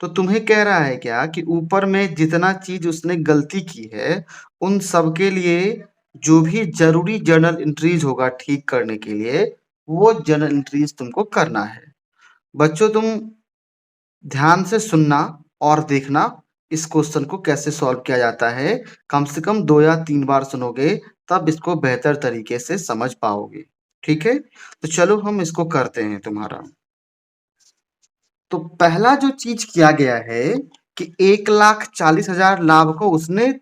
तो तुम्हें कह रहा है क्या कि ऊपर में जितना चीज उसने गलती की है उन सब के लिए जो भी जरूरी जर्नल एंट्रीज होगा ठीक करने के लिए, वो जर्नल एंट्रीज तुमको करना है। बच्चों तुम ध्यान से सुनना और देखना इस क्वेश्चन को कैसे सॉल्व किया जाता है। कम से कम 2 या 3 बार सुनोगे तब इसको बेहतर तरीके से समझ पाओगे, ठीक है। तो चलो हम इसको करते हैं तुम्हारा। तो पहला जो चीज किया गया है कि 1,40,000 लाभ को उसने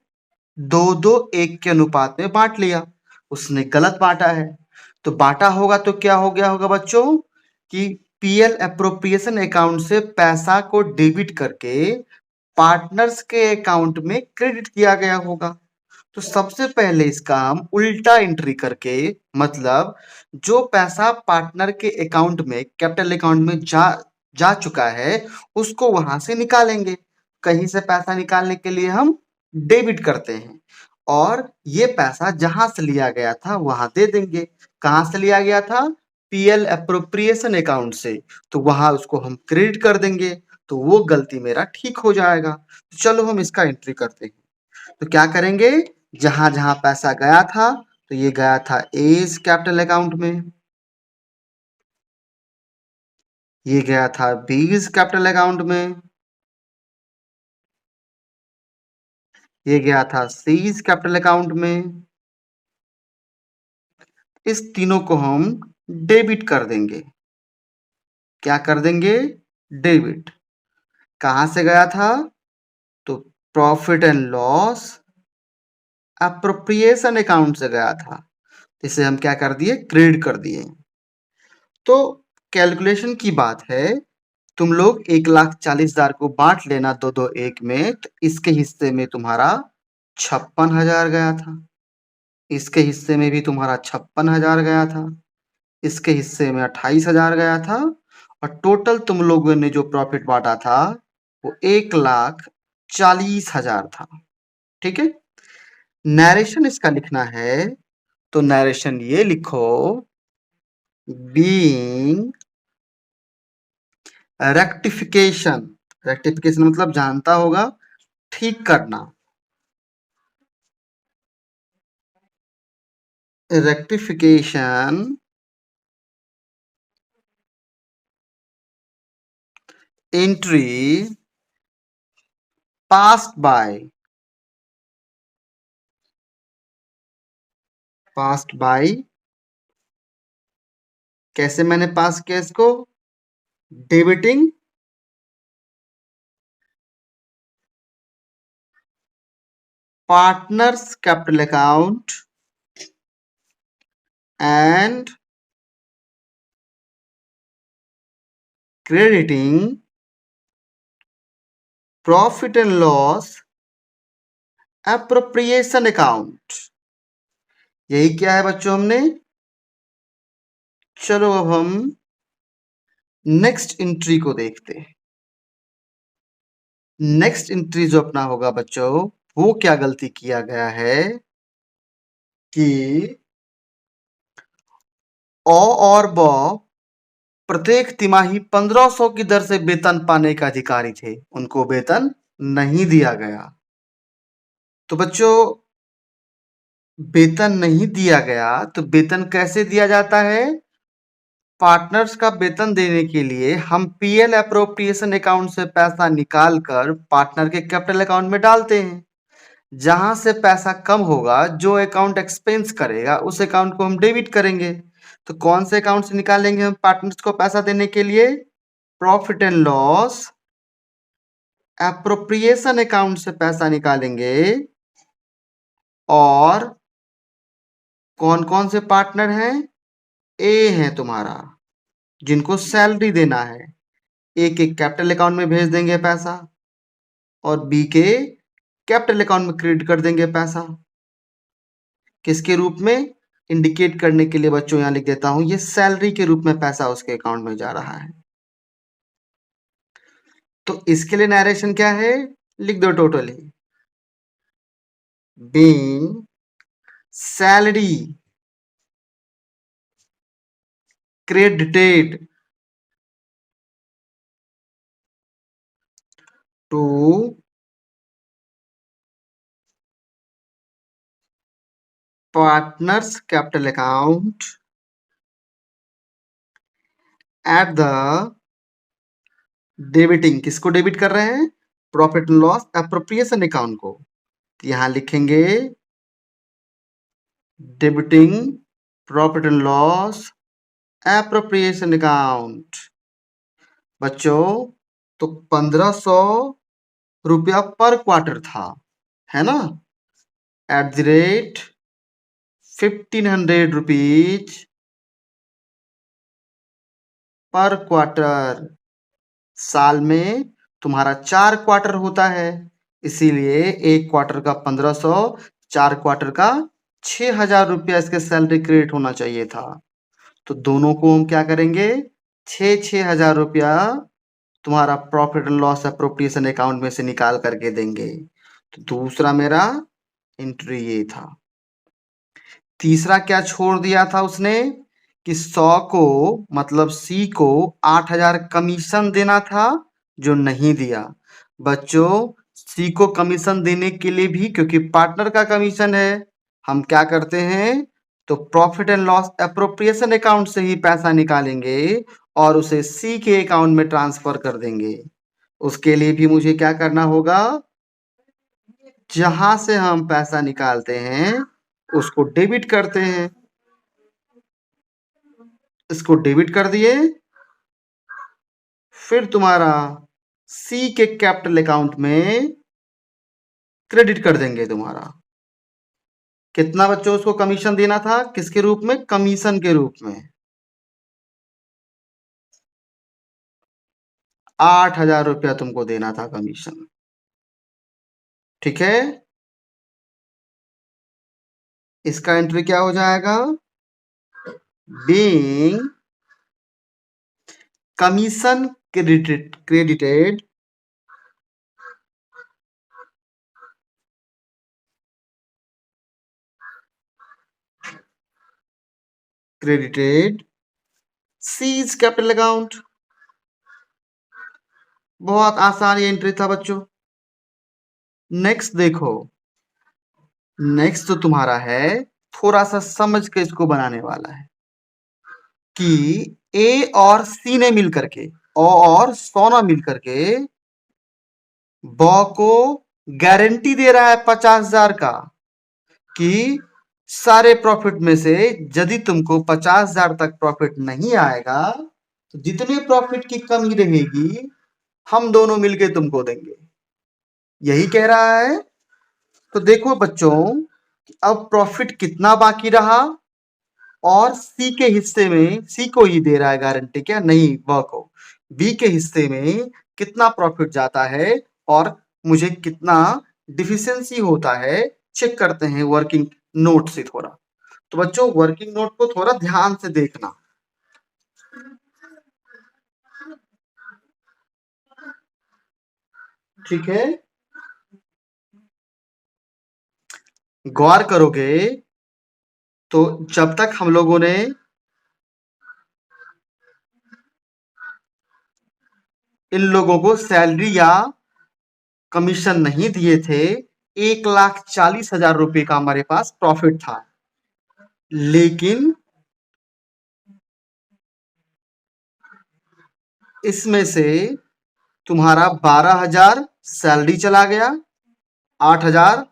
2:1 के अनुपात में बांट लिया। उसने गलत बांटा है। तो बांटा होगा तो क्या हो गया होगा बच्चों कि पीएल अप्रोप्रिएशन अकाउंट से पैसा को डेबिट करके पार्टनर्स के अकाउंट में क्रेडिट किया गया होगा। तो सबसे पहले इसका हम उल्टा एंट्री करके, मतलब जो पैसा पार्टनर के अकाउंट में कैपिटल अकाउंट में जा चुका है उसको वहां से निकालेंगे। कहीं से पैसा निकालने के लिए हम डेबिट करते हैं और ये पैसा जहां से लिया गया था वहां दे देंगे। कहां से लिया गया था? पीएल अप्रोप्रिएशन अकाउंट से, तो वहां उसको हम क्रेडिट कर देंगे, तो वो गलती मेरा ठीक हो जाएगा। तो चलो हम इसका एंट्री करते हैं। तो क्या करेंगे, जहां जहां पैसा गया था तो तो ये गया था एज कैपिटल अकाउंट में, ये गया था बीज कैपिटल अकाउंट में, ये गया था सीज कैपिटल अकाउंट में। इस तीनों को हम डेबिट कर देंगे। क्या कर देंगे? डेबिट। कहां से गया था? तो profit and loss appropriation account से गया था। इसे हम क्या कर दिए? क्रेडिट कर दिए। तो कैलकुलेशन की बात है, तुम लोग 1,40,000 को बांट लेना दो दो एक में, तो इसके हिस्से में तुम्हारा 56,000 गया था, इसके हिस्से में भी तुम्हारा 56,000 गया था, इसके हिस्से में 28,000 गया था, और टोटल तुम लोगों ने जो प्रॉफिट बांटा था वो 1,40,000 था। ठीक है। नरेशन इसका लिखना है, तो नरेशन ये लिखो, बीइंग रेक्टिफिकेशन। रेक्टिफिकेशन मतलब जानता होगा, ठीक करना। रेक्टिफिकेशन एंट्री पास्ड बाय कैसे मैंने पास किया इसको? Debiting partners capital account and crediting profit and loss appropriation account. यही क्या है बच्चों हमने? चलो अब हम नेक्स्ट एंट्री को देखते हैं। नेक्स्ट एंट्री जो अपना होगा बच्चों, वो क्या गलती किया गया है कि अ और ब प्रत्येक तिमाही 1,500 की दर से वेतन पाने के अधिकारी थे, उनको वेतन नहीं दिया गया। तो बच्चों वेतन नहीं दिया गया, तो वेतन कैसे दिया जाता है? पार्टनर्स का वेतन देने के लिए हम पीएल अप्रोप्रिएशन अकाउंट से पैसा निकाल कर पार्टनर के कैपिटल अकाउंट में डालते हैं। जहां से पैसा कम होगा, जो अकाउंट एक्सपेंस करेगा उस अकाउंट को हम डेबिट करेंगे। तो कौन से अकाउंट से निकालेंगे हम पार्टनर्स को पैसा देने के लिए? Profit and loss appropriation account से पैसा निकालेंगे। और कौन कौन से पार्टनर हैं? ए है तुम्हारा, जिनको सैलरी देना है, ए के कैपिटल अकाउंट में भेज देंगे पैसा, और बी के कैपिटल अकाउंट में क्रेडिट कर देंगे पैसा। किसके रूप में? इंडिकेट करने के लिए बच्चों यहां लिख देता हूं, ये सैलरी के रूप में पैसा उसके अकाउंट में जा रहा है। तो इसके लिए नरेशन क्या है? लिख दो totally, being salary credited to partners capital account at the debiting. किसको डेबिट कर रहे हैं? Profit and loss appropriation account को। यहां लिखेंगे debiting profit and loss appropriation account. बच्चों तो 1,500 रुपया पर क्वार्टर था, है ना? At the rate 1,500 rupees per quarter. साल में तुम्हारा 4 क्वार्टर होता है, इसीलिए एक क्वार्टर का 1,500, 4 क्वार्टर का 6,000 रुपया इसके सैलरी क्रेडिट होना चाहिए था। तो दोनों को हम क्या करेंगे? 6,000 रुपया तुम्हारा profit and loss appropriation account में से निकाल करके देंगे। तो दूसरा मेरा एंट्री ये था। तीसरा क्या छोड़ दिया था उसने कि 100 को मतलब सी को 8,000 कमीशन देना था, जो नहीं दिया। बच्चों सी को कमीशन देने के लिए भी, क्योंकि पार्टनर का कमीशन है, हम क्या करते हैं? तो profit and loss appropriation account से ही पैसा निकालेंगे और उसे सी के अकाउंट में ट्रांसफर कर देंगे। उसके लिए भी मुझे क्या करना होगा, जहां से हम पैसा निकालते हैं उसको डेबिट करते हैं। इसको डेबिट कर दिए, फिर तुम्हारा सी के कैपिटल अकाउंट में क्रेडिट कर देंगे। तुम्हारा कितना बच्चों उसको कमीशन देना था, किसके रूप में, कमीशन के रूप में 8,000 रुपया तुमको देना था कमीशन। ठीक है, इसका एंट्री क्या हो जाएगा, being commission credited seize capital account. बहुत आसान ये एंट्री था बच्चों। नेक्स्ट देखो, नेक्स्ट तो तुम्हारा है, थोड़ा सा समझ के इसको बनाने वाला है कि ए और सी ने मिलकर के, ओ और सोना मिलकर के ब को गारंटी दे रहा है 50,000 का कि सारे प्रॉफिट में से यदि तुमको 50,000 तक प्रॉफिट नहीं आएगा तो जितने प्रॉफिट की कमी रहेगी हम दोनों मिलके तुमको देंगे। यही कह रहा है। तो देखो बच्चों, अब प्रॉफिट कितना बाकी रहा और सी के हिस्से में, सी को ही दे रहा है गारंटी, क्या नहीं, ब को, बी के हिस्से में कितना प्रॉफिट जाता है और मुझे कितना डिफिशियंसी होता है, चेक करते हैं वर्किंग नोट से थोड़ा। तो बच्चों वर्किंग नोट को थोड़ा ध्यान से देखना। ठीक है, गौर करोगे तो जब तक हम लोगों ने इन लोगों को सैलरी या कमीशन नहीं दिए थे, 1,40,000 रुपए का हमारे पास प्रॉफिट था। लेकिन इसमें से तुम्हारा 12,000 सैलरी चला गया, 8,000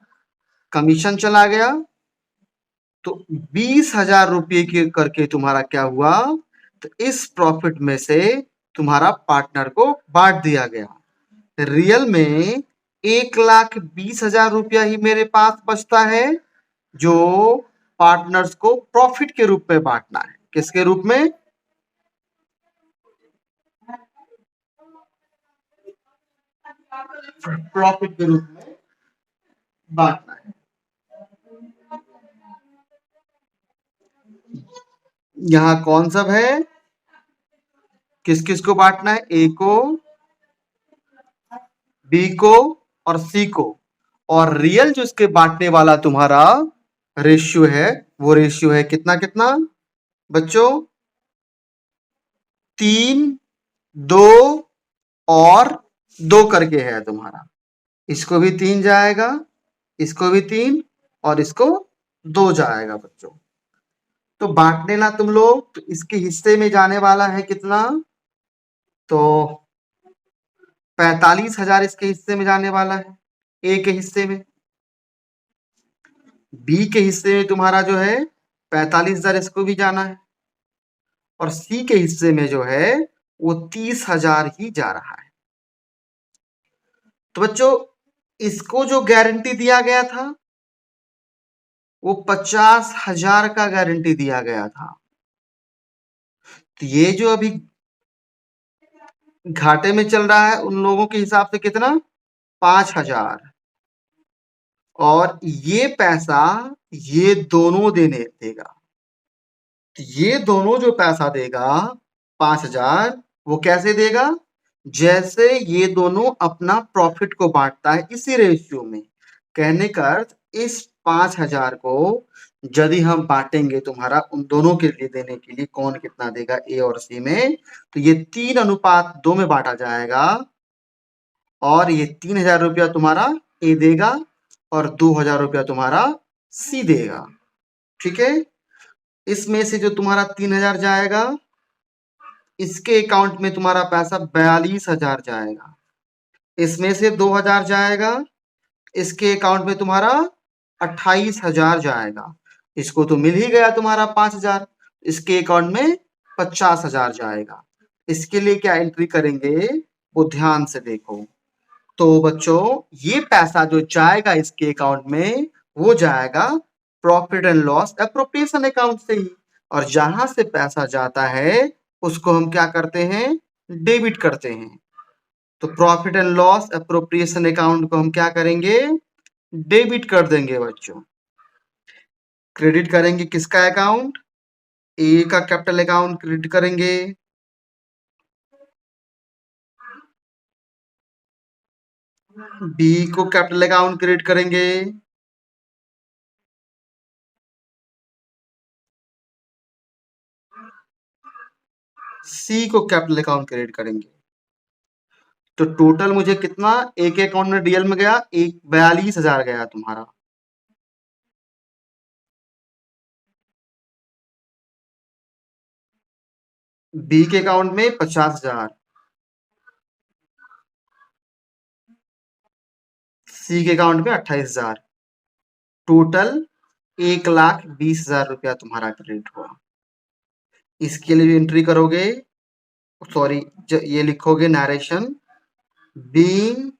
कमीशन चला गया, तो 20,000 रुपये के करके तुम्हारा क्या हुआ, तो इस प्रॉफिट में से तुम्हारा पार्टनर को बांट दिया गया। रियल में 1,20,000 रुपया ही मेरे पास बचता है जो पार्टनर्स को प्रॉफिट के रूप में बांटना है। किसके रूप में, प्रॉफिट के रूप में बांटना है। यहां कौन सब है, किस किस को बांटना है, ए को, बी को और सी को। और रियल जो इसके बांटने वाला तुम्हारा रेशियो है, वो रेशियो है कितना कितना बच्चों, 3, 2 और 2 करके है तुम्हारा। इसको भी 3 जाएगा, इसको भी 3 और इसको 2 जाएगा बच्चों। तो बांटने ना तुम लोग, तो इसके हिस्से में जाने वाला है कितना, तो 45,000 इसके हिस्से में जाने वाला है, ए के हिस्से में। बी के हिस्से में तुम्हारा जो है 45,000 इसको भी जाना है, और सी के हिस्से में जो है वो 30,000 ही जा रहा है। तो बच्चों इसको जो गारंटी दिया गया था वो 50,000 का गारंटी दिया गया था। तो ये जो अभी घाटे में चल रहा है उन लोगों के हिसाब से कितना, 5,000, और ये पैसा ये दोनों देगा। तो ये दोनों जो पैसा देगा 5,000, वो कैसे देगा, जैसे ये दोनों अपना प्रॉफिट को बांटता है इसी रेशियो में। कहने का अर्थ, इस 5,000 को यदि हम बांटेंगे तुम्हारा उन दोनों के लिए देने के लिए, कौन कितना देगा, ए और सी में, तो ये 3:2 में बांटा जाएगा, और ये 3,000 रुपया तुम्हारा ए देगा और 2,000 रुपया तुम्हारा सी देगा। ठीक है, इसमें से जो तुम्हारा 3,000 जाएगा, इसके अकाउंट में तुम्हारा पैसा 42,000 जाएगा। इसमें से 2,000 जाएगा, इसके अकाउंट में तुम्हारा 28,000 जाएगा। इसको तो मिल ही गया तुम्हारा 5,000, इसके अकाउंट में 50,000 जाएगा। इसके लिए क्या एंट्री करेंगे वो ध्यान से देखो। तो बच्चों ये पैसा जो जाएगा इसके अकाउंट में वो जाएगा profit and loss appropriation account से ही, और जहां से पैसा जाता है उसको हम क्या करते हैं, डेबिट करते हैं। तो profit and loss appropriation account को हम क्या करेंगे, डेबिट कर देंगे बच्चों। क्रेडिट करेंगे किसका अकाउंट, ए का कैपिटल अकाउंट क्रेडिट करेंगे, बी को कैपिटल अकाउंट क्रेडिट करेंगे, सी को कैपिटल अकाउंट क्रेडिट करेंगे। तो टोटल मुझे कितना एक अकाउंट में डीएल में गया, 42,000 गया तुम्हारा। बी के अकाउंट में 50,000, सी के अकाउंट में 28,000, टोटल 1,20,000 रुपया तुम्हारा क्रेडिट हुआ। इसके लिए एंट्री करोगे, सॉरी ये लिखोगे narration, being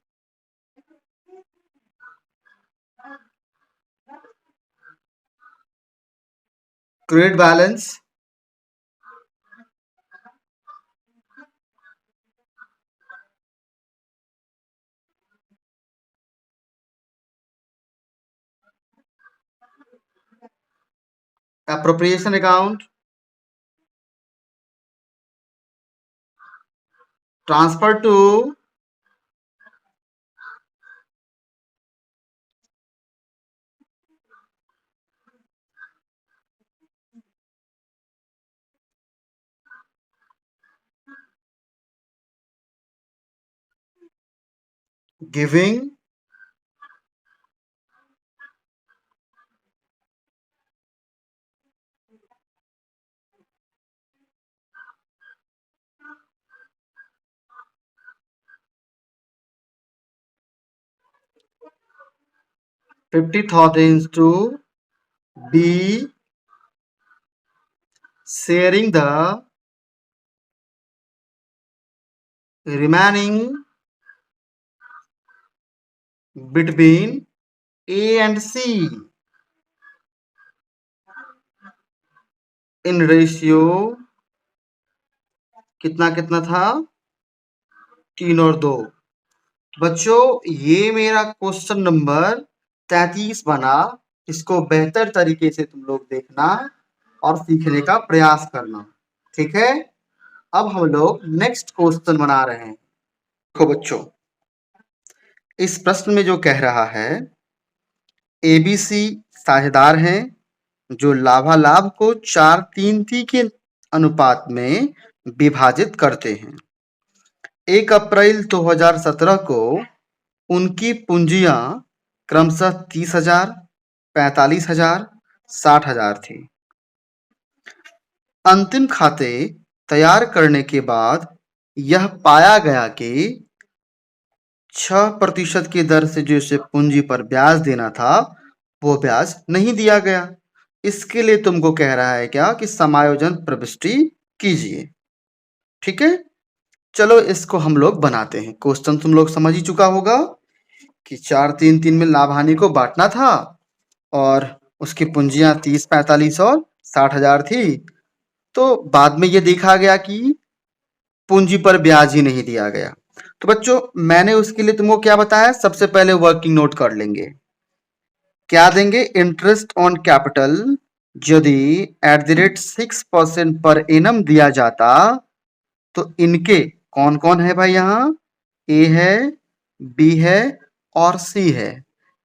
credit balance appropriation account transfer to giving $50,000 to B, sharing the remaining between A and C in ratio कितना कितना था, 3 और 2। बच्चों ये मेरा क्वेश्चन नंबर 33 बना। इसको बेहतर तरीके से तुम लोग देखना और सीखने का प्रयास करना, ठीक है। अब हम लोग नेक्स्ट क्वेश्चन बना रहे हैं। देखो बच्चों, इस प्रश्न में जो कह रहा है, एबीसी साझेदार हैं जो लाभालाभ को 4:3 के अनुपात में विभाजित करते हैं। 1 अप्रैल 2017 को उनकी पूंजियां क्रमशः 30,000, 45,000, 60,000 थी। अंतिम खाते तैयार करने के बाद यह पाया गया कि 6% की दर से जो इसे पूंजी पर ब्याज देना था वो ब्याज नहीं दिया गया। इसके लिए तुमको कह रहा है क्या कि समायोजन प्रविष्टि कीजिए, ठीक है। चलो इसको हम लोग बनाते हैं। क्वेश्चन तुम लोग समझ ही चुका होगा कि 4-3-3 में लाभ हानि को बांटना था और उसकी पूंजियां 30, 45 और 60,000 थी। तो बाद में ये देखा गया कि पूंजी पर ब्याज ही नहीं दिया गया। तो बच्चों मैंने उसके लिए तुमको क्या बताया, सबसे पहले वर्किंग नोट कर लेंगे। क्या देंगे, इंटरेस्ट ऑन कैपिटल यदि @6% पर एनम दिया जाता तो इनके कौन कौन है भाई, यहाँ ए है, बी है और सी है,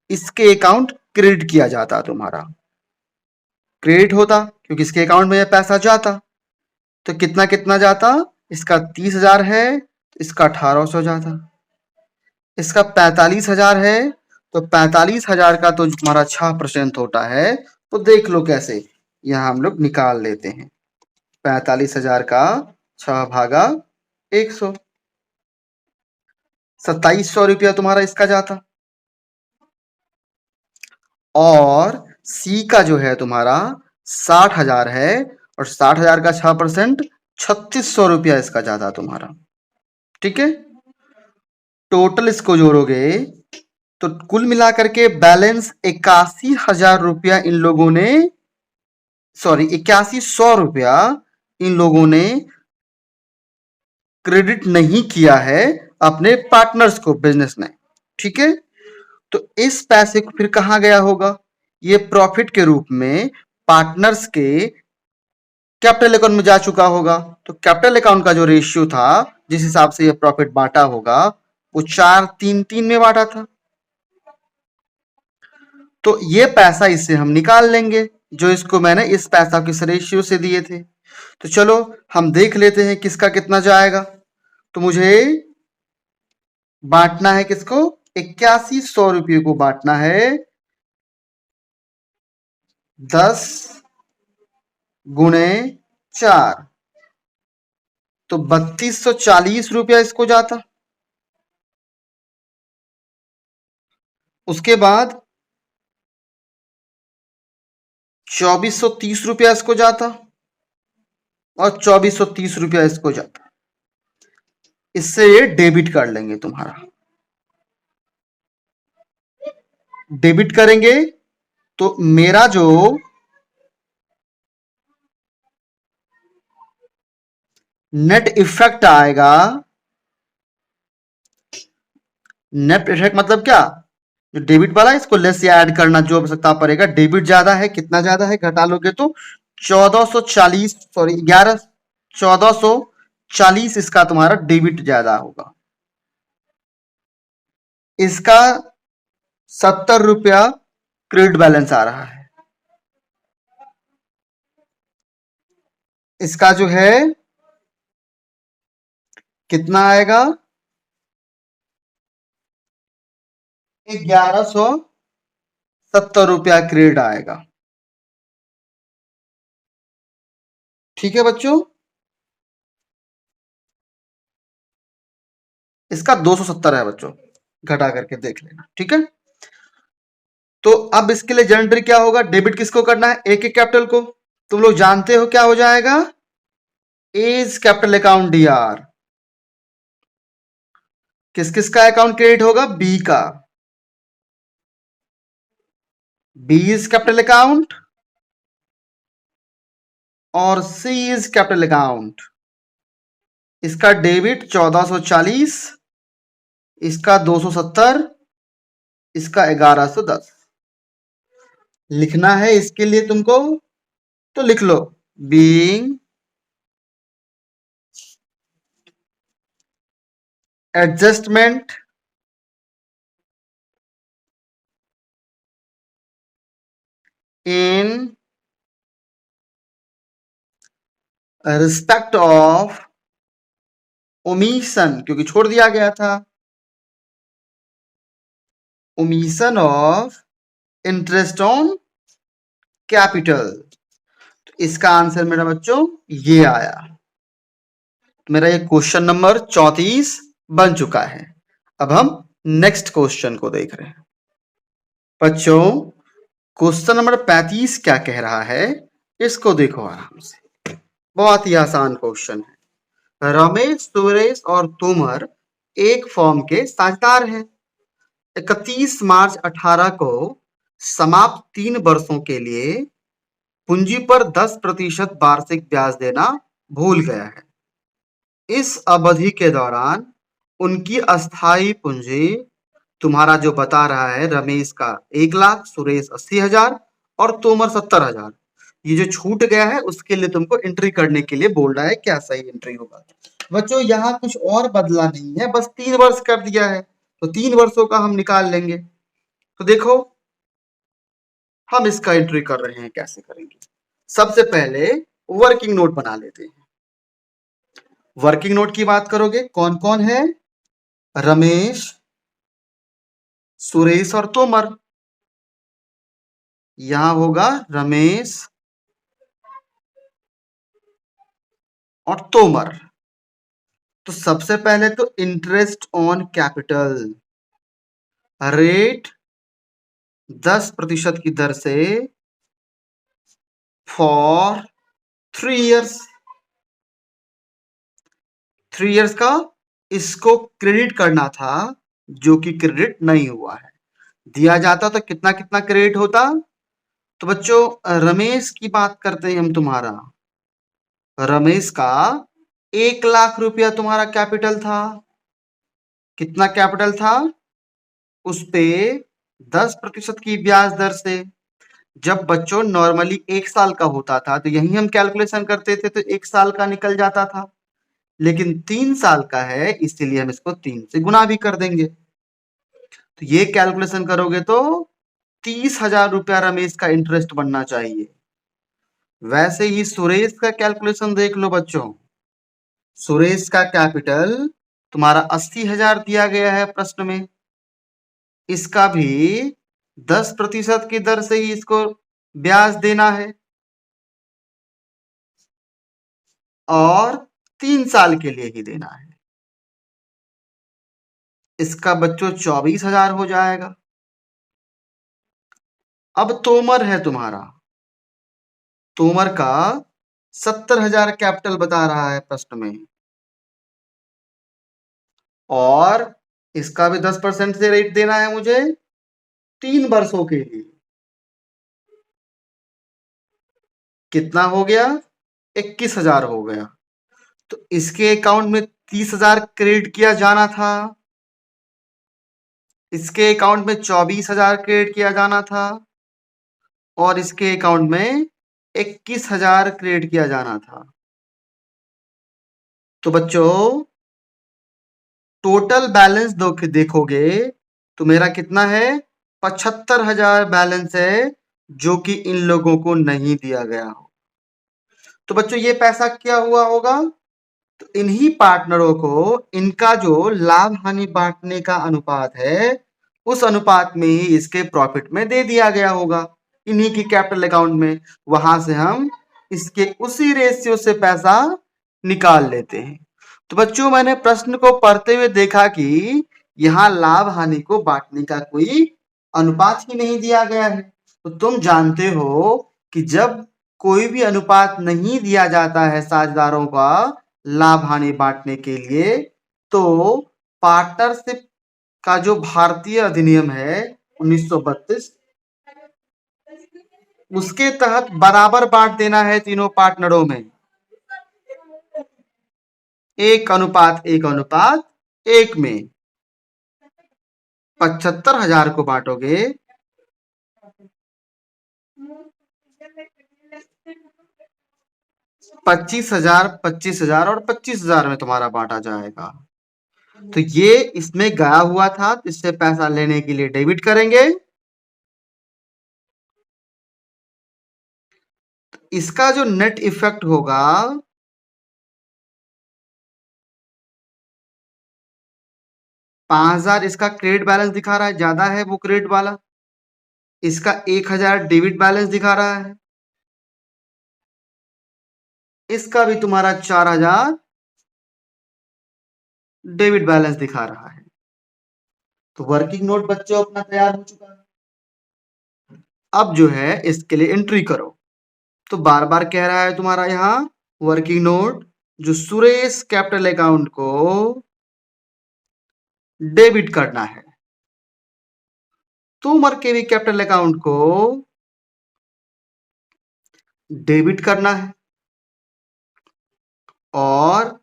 इसके अकाउंट क्रेडिट किया जाता, तुम्हारा क्रेडिट होता क्योंकि इसके अकाउंट में यह पैसा जाता। तो कितना कितना जाता, इसका 30,000 है, इसका 1,800 जाता, इसका 45,000 है, तो 45,000 का तो तुम्हारा 6% होता है। तो देख लो कैसे, यहाँ हम लोग निकाल लेते हैं। 45,000 का 6 भागा 100, 2700 रुपया तुम्हारा इसका जाता। और सी का जो है तुम्हारा 60,000 है, और 60,000 का 6% 3600 रुपया इसका जाता तुम्हारा। ठीक है, टोटल इसको जोड़ोगे तो कुल मिलाकर के बैलेंस 81,000 रुपया इन लोगों ने, सॉरी 8100 रुपया इन लोगों ने क्रेडिट नहीं किया है अपने पार्टनर्स को बिजनेस में। ठीक है, तो इस पैसे को फिर कहां गया होगा? ये प्रॉफिट के रूप में पार्टनर्स के कैपिटल अकाउंट में जा चुका होगा। तो कैपिटल अकाउंट का जो रेशियो था, जिस हिसाब से ये प्रॉफिट बांटा होगा, वो 4-3-3 में बांटा था। तो ये पैसा इससे हम निकाल लेंगे, जो इसको मैंने इस पैसा किस रेशियो से दिए थे। तो चलो हम देख लेते हैं किसका कितना जाएगा। तो मुझे बांटना है किसको? 8100 रुपये को बांटना है 10 गुणे 4, तो 3240 रुपया इसको जाता। उसके बाद 2430 रुपया इसको जाता, और 2430 रुपया इसको जाता। इससे ये डेबिट कर लेंगे तुम्हारा। डेबिट करेंगे तो मेरा जो नेट इफेक्ट आएगा, नेट इफेक्ट मतलब क्या? जो डेबिट वाला है इसको लेस या ऐड करना जो आवश्यकता पड़ेगा। डेबिट ज्यादा है, कितना ज्यादा है घटा लोगे तो 1440, सॉरी 1440 इसका तुम्हारा डेबिट ज्यादा होगा। इसका 70 रुपया क्रेडिट बैलेंस आ रहा है। इसका जो है कितना आएगा? 1170 रुपया क्रेडिट आएगा। ठीक है बच्चों, इसका 270 है बच्चों, घटा करके देख लेना। ठीक है, तो अब इसके लिए जनरल क्या होगा? डेबिट किसको करना है? एक एक कैपिटल को। तुम लोग जानते हो क्या हो जाएगा? As capital account Dr. किस किस का अकाउंट क्रेडिट होगा? बी का। बी इज कैपिटल अकाउंट और सी इज कैपिटल अकाउंट। इसका डेबिट 1440, इसका 270, इसका 1110 लिखना है। इसके लिए तुमको तो लिख लो, being adjustment in respect of omission, क्योंकि छोड़ दिया गया था, omission of interest on capital. तो इसका आंसर मेरा बच्चों ये आया। तो मेरा ये क्वेश्चन नंबर 34 बन चुका है। अब हम नेक्स्ट क्वेश्चन को देख रहे हैं। बच्चों क्वेश्चन नंबर 35 क्या कह रहा है, इसको देखो आराम से। बहुत ही आसान क्वेश्चन है। रमेश, सुरेश और तोमर एक फॉर्म के साझेदार हैं। 31 मार्च 18 को समाप्त 3 वर्षों के लिए पूंजी पर 10% वार्षिक ब्याज देना भूल गया है। इस अवधि के दौरान उनकी अस्थायी पूंजी तुम्हारा जो बता रहा है, रमेश का 1 लाख, सुरेश 80,000 और तोमर 70,000, ये जो छूट गया है उसके लिए तुमको एंट्री करने के लिए बोल रहा है। क्या सही एंट्री होगा? बच्चों यहाँ कुछ और बदला नहीं है, बस 3 वर्ष कर दिया है, तो 3 वर्षों का हम निकाल लेंगे। तो देखो हम इसका एंट्री कर रहे हैं, कैसे करेंगे? सबसे पहले वर्किंग नोट बना लेते हैं। वर्किंग नोट की बात करोगे, कौन कौन है? रमेश, सुरेश और तोमर। यहां होगा रमेश, और तोमर। तो सबसे पहले तो इंटरेस्ट ऑन कैपिटल रेट 10% की दर से फॉर 3 इयर्स। 3 इयर्स का इसको क्रेडिट करना था, जो कि क्रेडिट नहीं हुआ है। दिया जाता तो कितना कितना क्रेडिट होता। तो बच्चों रमेश की बात करते हैं हम। तुम्हारा रमेश का 1 लाख रुपया तुम्हारा कैपिटल था। कितना कैपिटल था? उस पे 10% की ब्याज दर से। जब बच्चों नॉर्मली 1 साल का होता था तो यही हम कैलकुलेशन करते थे, तो 1 साल का निकल जाता था। लेकिन 3 साल का है, इसीलिए हम इसको 3 से गुना भी कर देंगे। तो ये कैलकुलेशन करोगे तो 30,000 रुपया रमेश का इंटरेस्ट बनना चाहिए। वैसे ही सुरेश का कैलकुलेशन देख लो बच्चों। सुरेश का कैपिटल तुम्हारा 80,000 दिया गया है प्रश्न में। इसका भी 10% की दर से ही इसको ब्याज देना है, और 3 साल के लिए ही देना है। इसका बच्चों 24,000 हो जाएगा। अब तोमर है तुम्हारा। तोमर का 70,000 कैपिटल बता रहा है प्रश्न में, और इसका भी 10% से रेट देना है मुझे 3 वर्षों के लिए। कितना हो गया? 21,000 हो गया। तो इसके अकाउंट में 30,000 क्रेडिट किया जाना था, इसके अकाउंट में 24,000 क्रेडिट किया जाना था, और इसके अकाउंट में 21,000 क्रेडिट किया जाना था। तो बच्चों टोटल बैलेंस देखोगे तो मेरा कितना है? 75,000 बैलेंस है, जो कि इन लोगों को नहीं दिया गया हो। तो बच्चों ये पैसा क्या हुआ होगा? तो इन्हीं पार्टनरों को इनका जो लाभ हानि बांटने का अनुपात है, उस अनुपात में ही इसके प्रॉफिट में दे दिया गया होगा, इन्हीं की कैपिटल अकाउंट में। वहां से हम इसके उसी रेशियो से पैसा निकाल लेते हैं। तो बच्चों मैंने प्रश्न को पढ़ते हुए देखा कि यहाँ लाभ हानि को बांटने का कोई अनुपात ही नहीं दिया गया है। तो तुम जानते हो कि जब कोई भी अनुपात नहीं दिया जाता है साझेदारों का लाभ हानि बांटने के लिए, तो पार्टनरशिप का जो भारतीय अधिनियम है 1932, उसके तहत बराबर बांट देना है तीनों पार्टनरों में। 1:1:1 में 75,000 को बांटोगे 25,000, 25,000 और 25,000 में तुम्हारा बांटा जाएगा। तो ये इसमें गया हुआ था, तो इससे पैसा लेने के लिए डेबिट करेंगे। इसका जो नेट इफेक्ट होगा 5,000, इसका क्रेडिट बैलेंस दिखा रहा है, ज्यादा है वो क्रेडिट वाला। इसका 1,000 डेबिट बैलेंस दिखा रहा है। इसका भी तुम्हारा 4,000 डेबिट बैलेंस दिखा रहा है। तो वर्किंग नोट बच्चों अपना तैयार हो चुका है। अब जो है इसके लिए एंट्री करो। तो बार बार कह रहा है तुम्हारा यहाँ वर्किंग नोट, जो सुरेश कैपिटल अकाउंट को डेबिट करना है, तोमर के भी कैपिटल अकाउंट को डेबिट करना है, और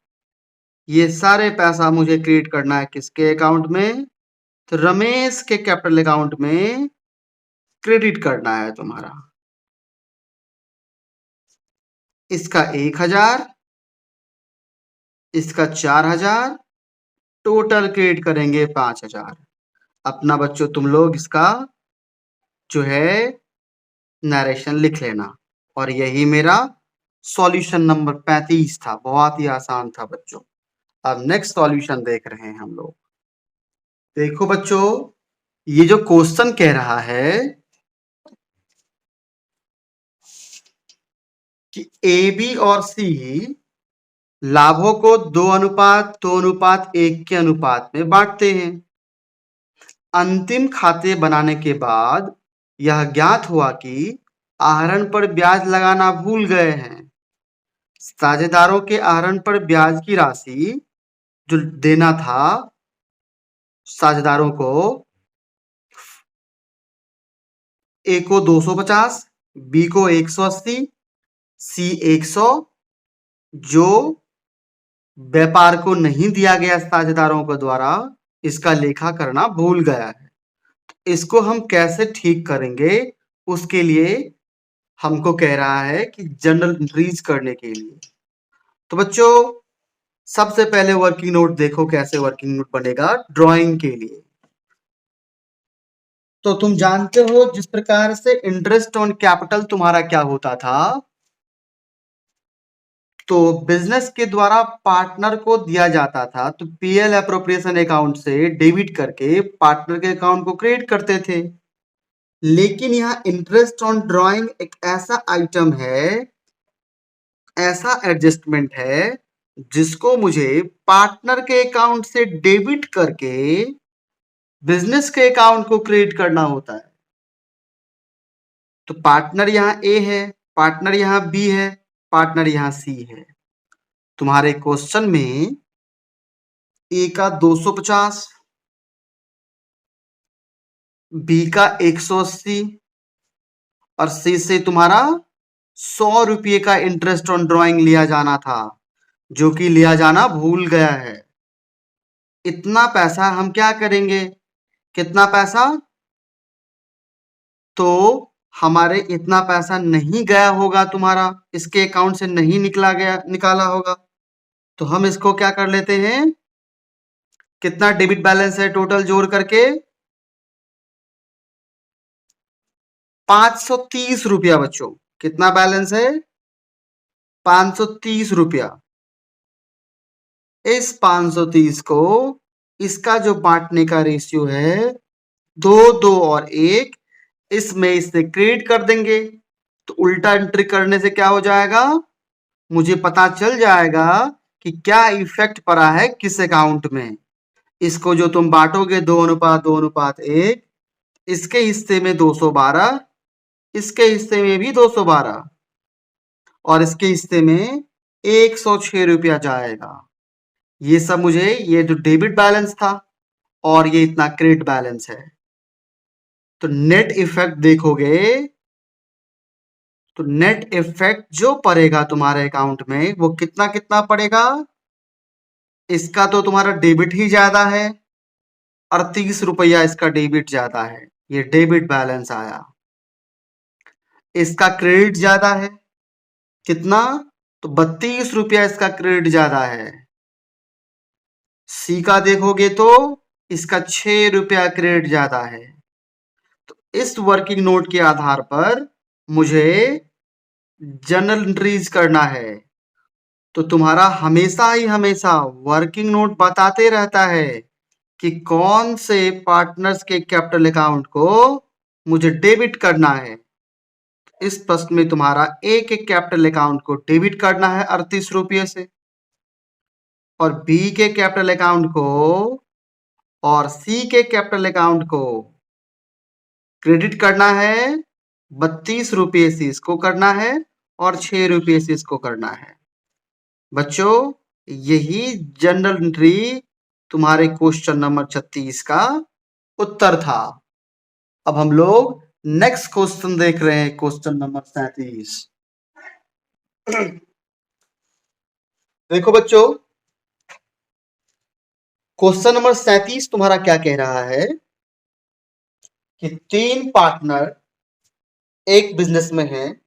ये सारे पैसा मुझे क्रिएट करना है किसके अकाउंट में? तो रमेश के कैपिटल अकाउंट में क्रेडिट करना है तुम्हारा। इसका 1,000, इसका 4,000, टोटल क्रेडिट करेंगे 5,000। अपना बच्चों तुम लोग इसका जो है नरेशन लिख लेना। और यही मेरा सॉल्यूशन नंबर 35 था। बहुत ही आसान था बच्चों। अब नेक्स्ट सॉल्यूशन देख रहे हैं हम लोग। देखो बच्चों, ये जो क्वेश्चन कह रहा है कि ए बी और सी लाभों को 2:1 के अनुपात में बांटते हैं। अंतिम खाते बनाने के बाद यह ज्ञात हुआ कि आहरण पर ब्याज लगाना भूल गए हैं। साझेदारों के आहरण पर ब्याज की राशि जो देना था साझेदारों को, ए को 250, बी को 180, सी 100, जो व्यापार को नहीं दिया गया साझेदारों के द्वारा, इसका लेखा करना भूल गया है। इसको हम कैसे ठीक करेंगे, उसके लिए हमको कह रहा है कि जनरल एंट्रीज करने के लिए। तो बच्चों सबसे पहले वर्किंग नोट देखो कैसे वर्किंग नोट बनेगा ड्राइंग के लिए। तो तुम जानते हो जिस प्रकार से इंटरेस्ट ऑन कैपिटल तुम्हारा क्या होता था, तो बिजनेस के द्वारा पार्टनर को दिया जाता था, तो पीएल अप्रोप्रिएशन अकाउंट से डेबिट करके पार्टनर के अकाउंट को क्रेडिट करते थे। लेकिन यहाँ इंटरेस्ट ऑन ड्राइंग एक ऐसा आइटम है, ऐसा एडजस्टमेंट है जिसको मुझे पार्टनर के अकाउंट से डेबिट करके बिजनेस के अकाउंट को क्रेडिट करना होता है। तो पार्टनर यहाँ ए है, पार्टनर यहाँ बी है, पार्टनर यहाँ सी है। तुम्हारे क्वेश्चन में ए का 250, बी का 180 और सी से तुम्हारा 100 रुपये का इंटरेस्ट ऑन ड्राइंग लिया जाना था, जो कि लिया जाना भूल गया है। इतना पैसा हम क्या करेंगे, कितना पैसा, तो हमारे इतना पैसा नहीं गया होगा, तुम्हारा इसके अकाउंट से नहीं निकाला होगा। तो हम इसको क्या कर लेते हैं, कितना डेबिट बैलेंस है टोटल जोड़ करके 530 रुपया। बच्चों कितना बैलेंस है, 530 रुपया। इस 530 को इसका जो बांटने का रेशियो है 2, 2 और 1, इसमें इससे क्रेडिट कर देंगे। तो उल्टा एंट्री करने से क्या हो जाएगा, मुझे पता चल जाएगा कि क्या इफेक्ट पड़ा है किस अकाउंट में। इसको जो तुम बांटोगे 2:2:1, इसके हिस्से में 212, इसके हिस्से में भी 212 और इसके हिस्से में 106 रुपया जाएगा। ये सब मुझे, ये जो डेबिट बैलेंस था और ये इतना क्रेडिट बैलेंस है। तो नेट इफेक्ट देखोगे तो नेट इफेक्ट जो पड़ेगा तुम्हारे अकाउंट में वो कितना कितना पड़ेगा। इसका तो तुम्हारा डेबिट ही ज्यादा है, 38 रुपया इसका डेबिट ज्यादा है, ये डेबिट बैलेंस आया। इसका क्रेडिट ज्यादा है, कितना, तो 32 रुपया इसका क्रेडिट ज्यादा है। सी का देखोगे तो इसका 6 रुपया क्रेडिट ज्यादा है। तो इस वर्किंग नोट के आधार पर मुझे जनरल एंट्रीज करना है। तो तुम्हारा हमेशा ही हमेशा वर्किंग नोट बताते रहता है कि कौन से पार्टनर्स के कैपिटल अकाउंट को मुझे डेबिट करना है। इस प्रश्न में तुम्हारा ए के कैपिटल अकाउंट को डेबिट करना है 38 रुपये से, और बी के कैपिटल अकाउंट को और सी के कैपिटल अकाउंट को क्रेडिट करना है 32 रुपये से, इसको करना है और 6 रुपये से इसको करना है। बच्चों यही जनरल एंट्री तुम्हारे क्वेश्चन नंबर 36 का उत्तर था। अब हम लोग नेक्स्ट क्वेश्चन देख रहे हैं, क्वेश्चन नंबर 37। देखो बच्चों क्वेश्चन नंबर 37 तुम्हारा क्या कह रहा है कि 3 पार्टनर एक बिजनेस में हैं,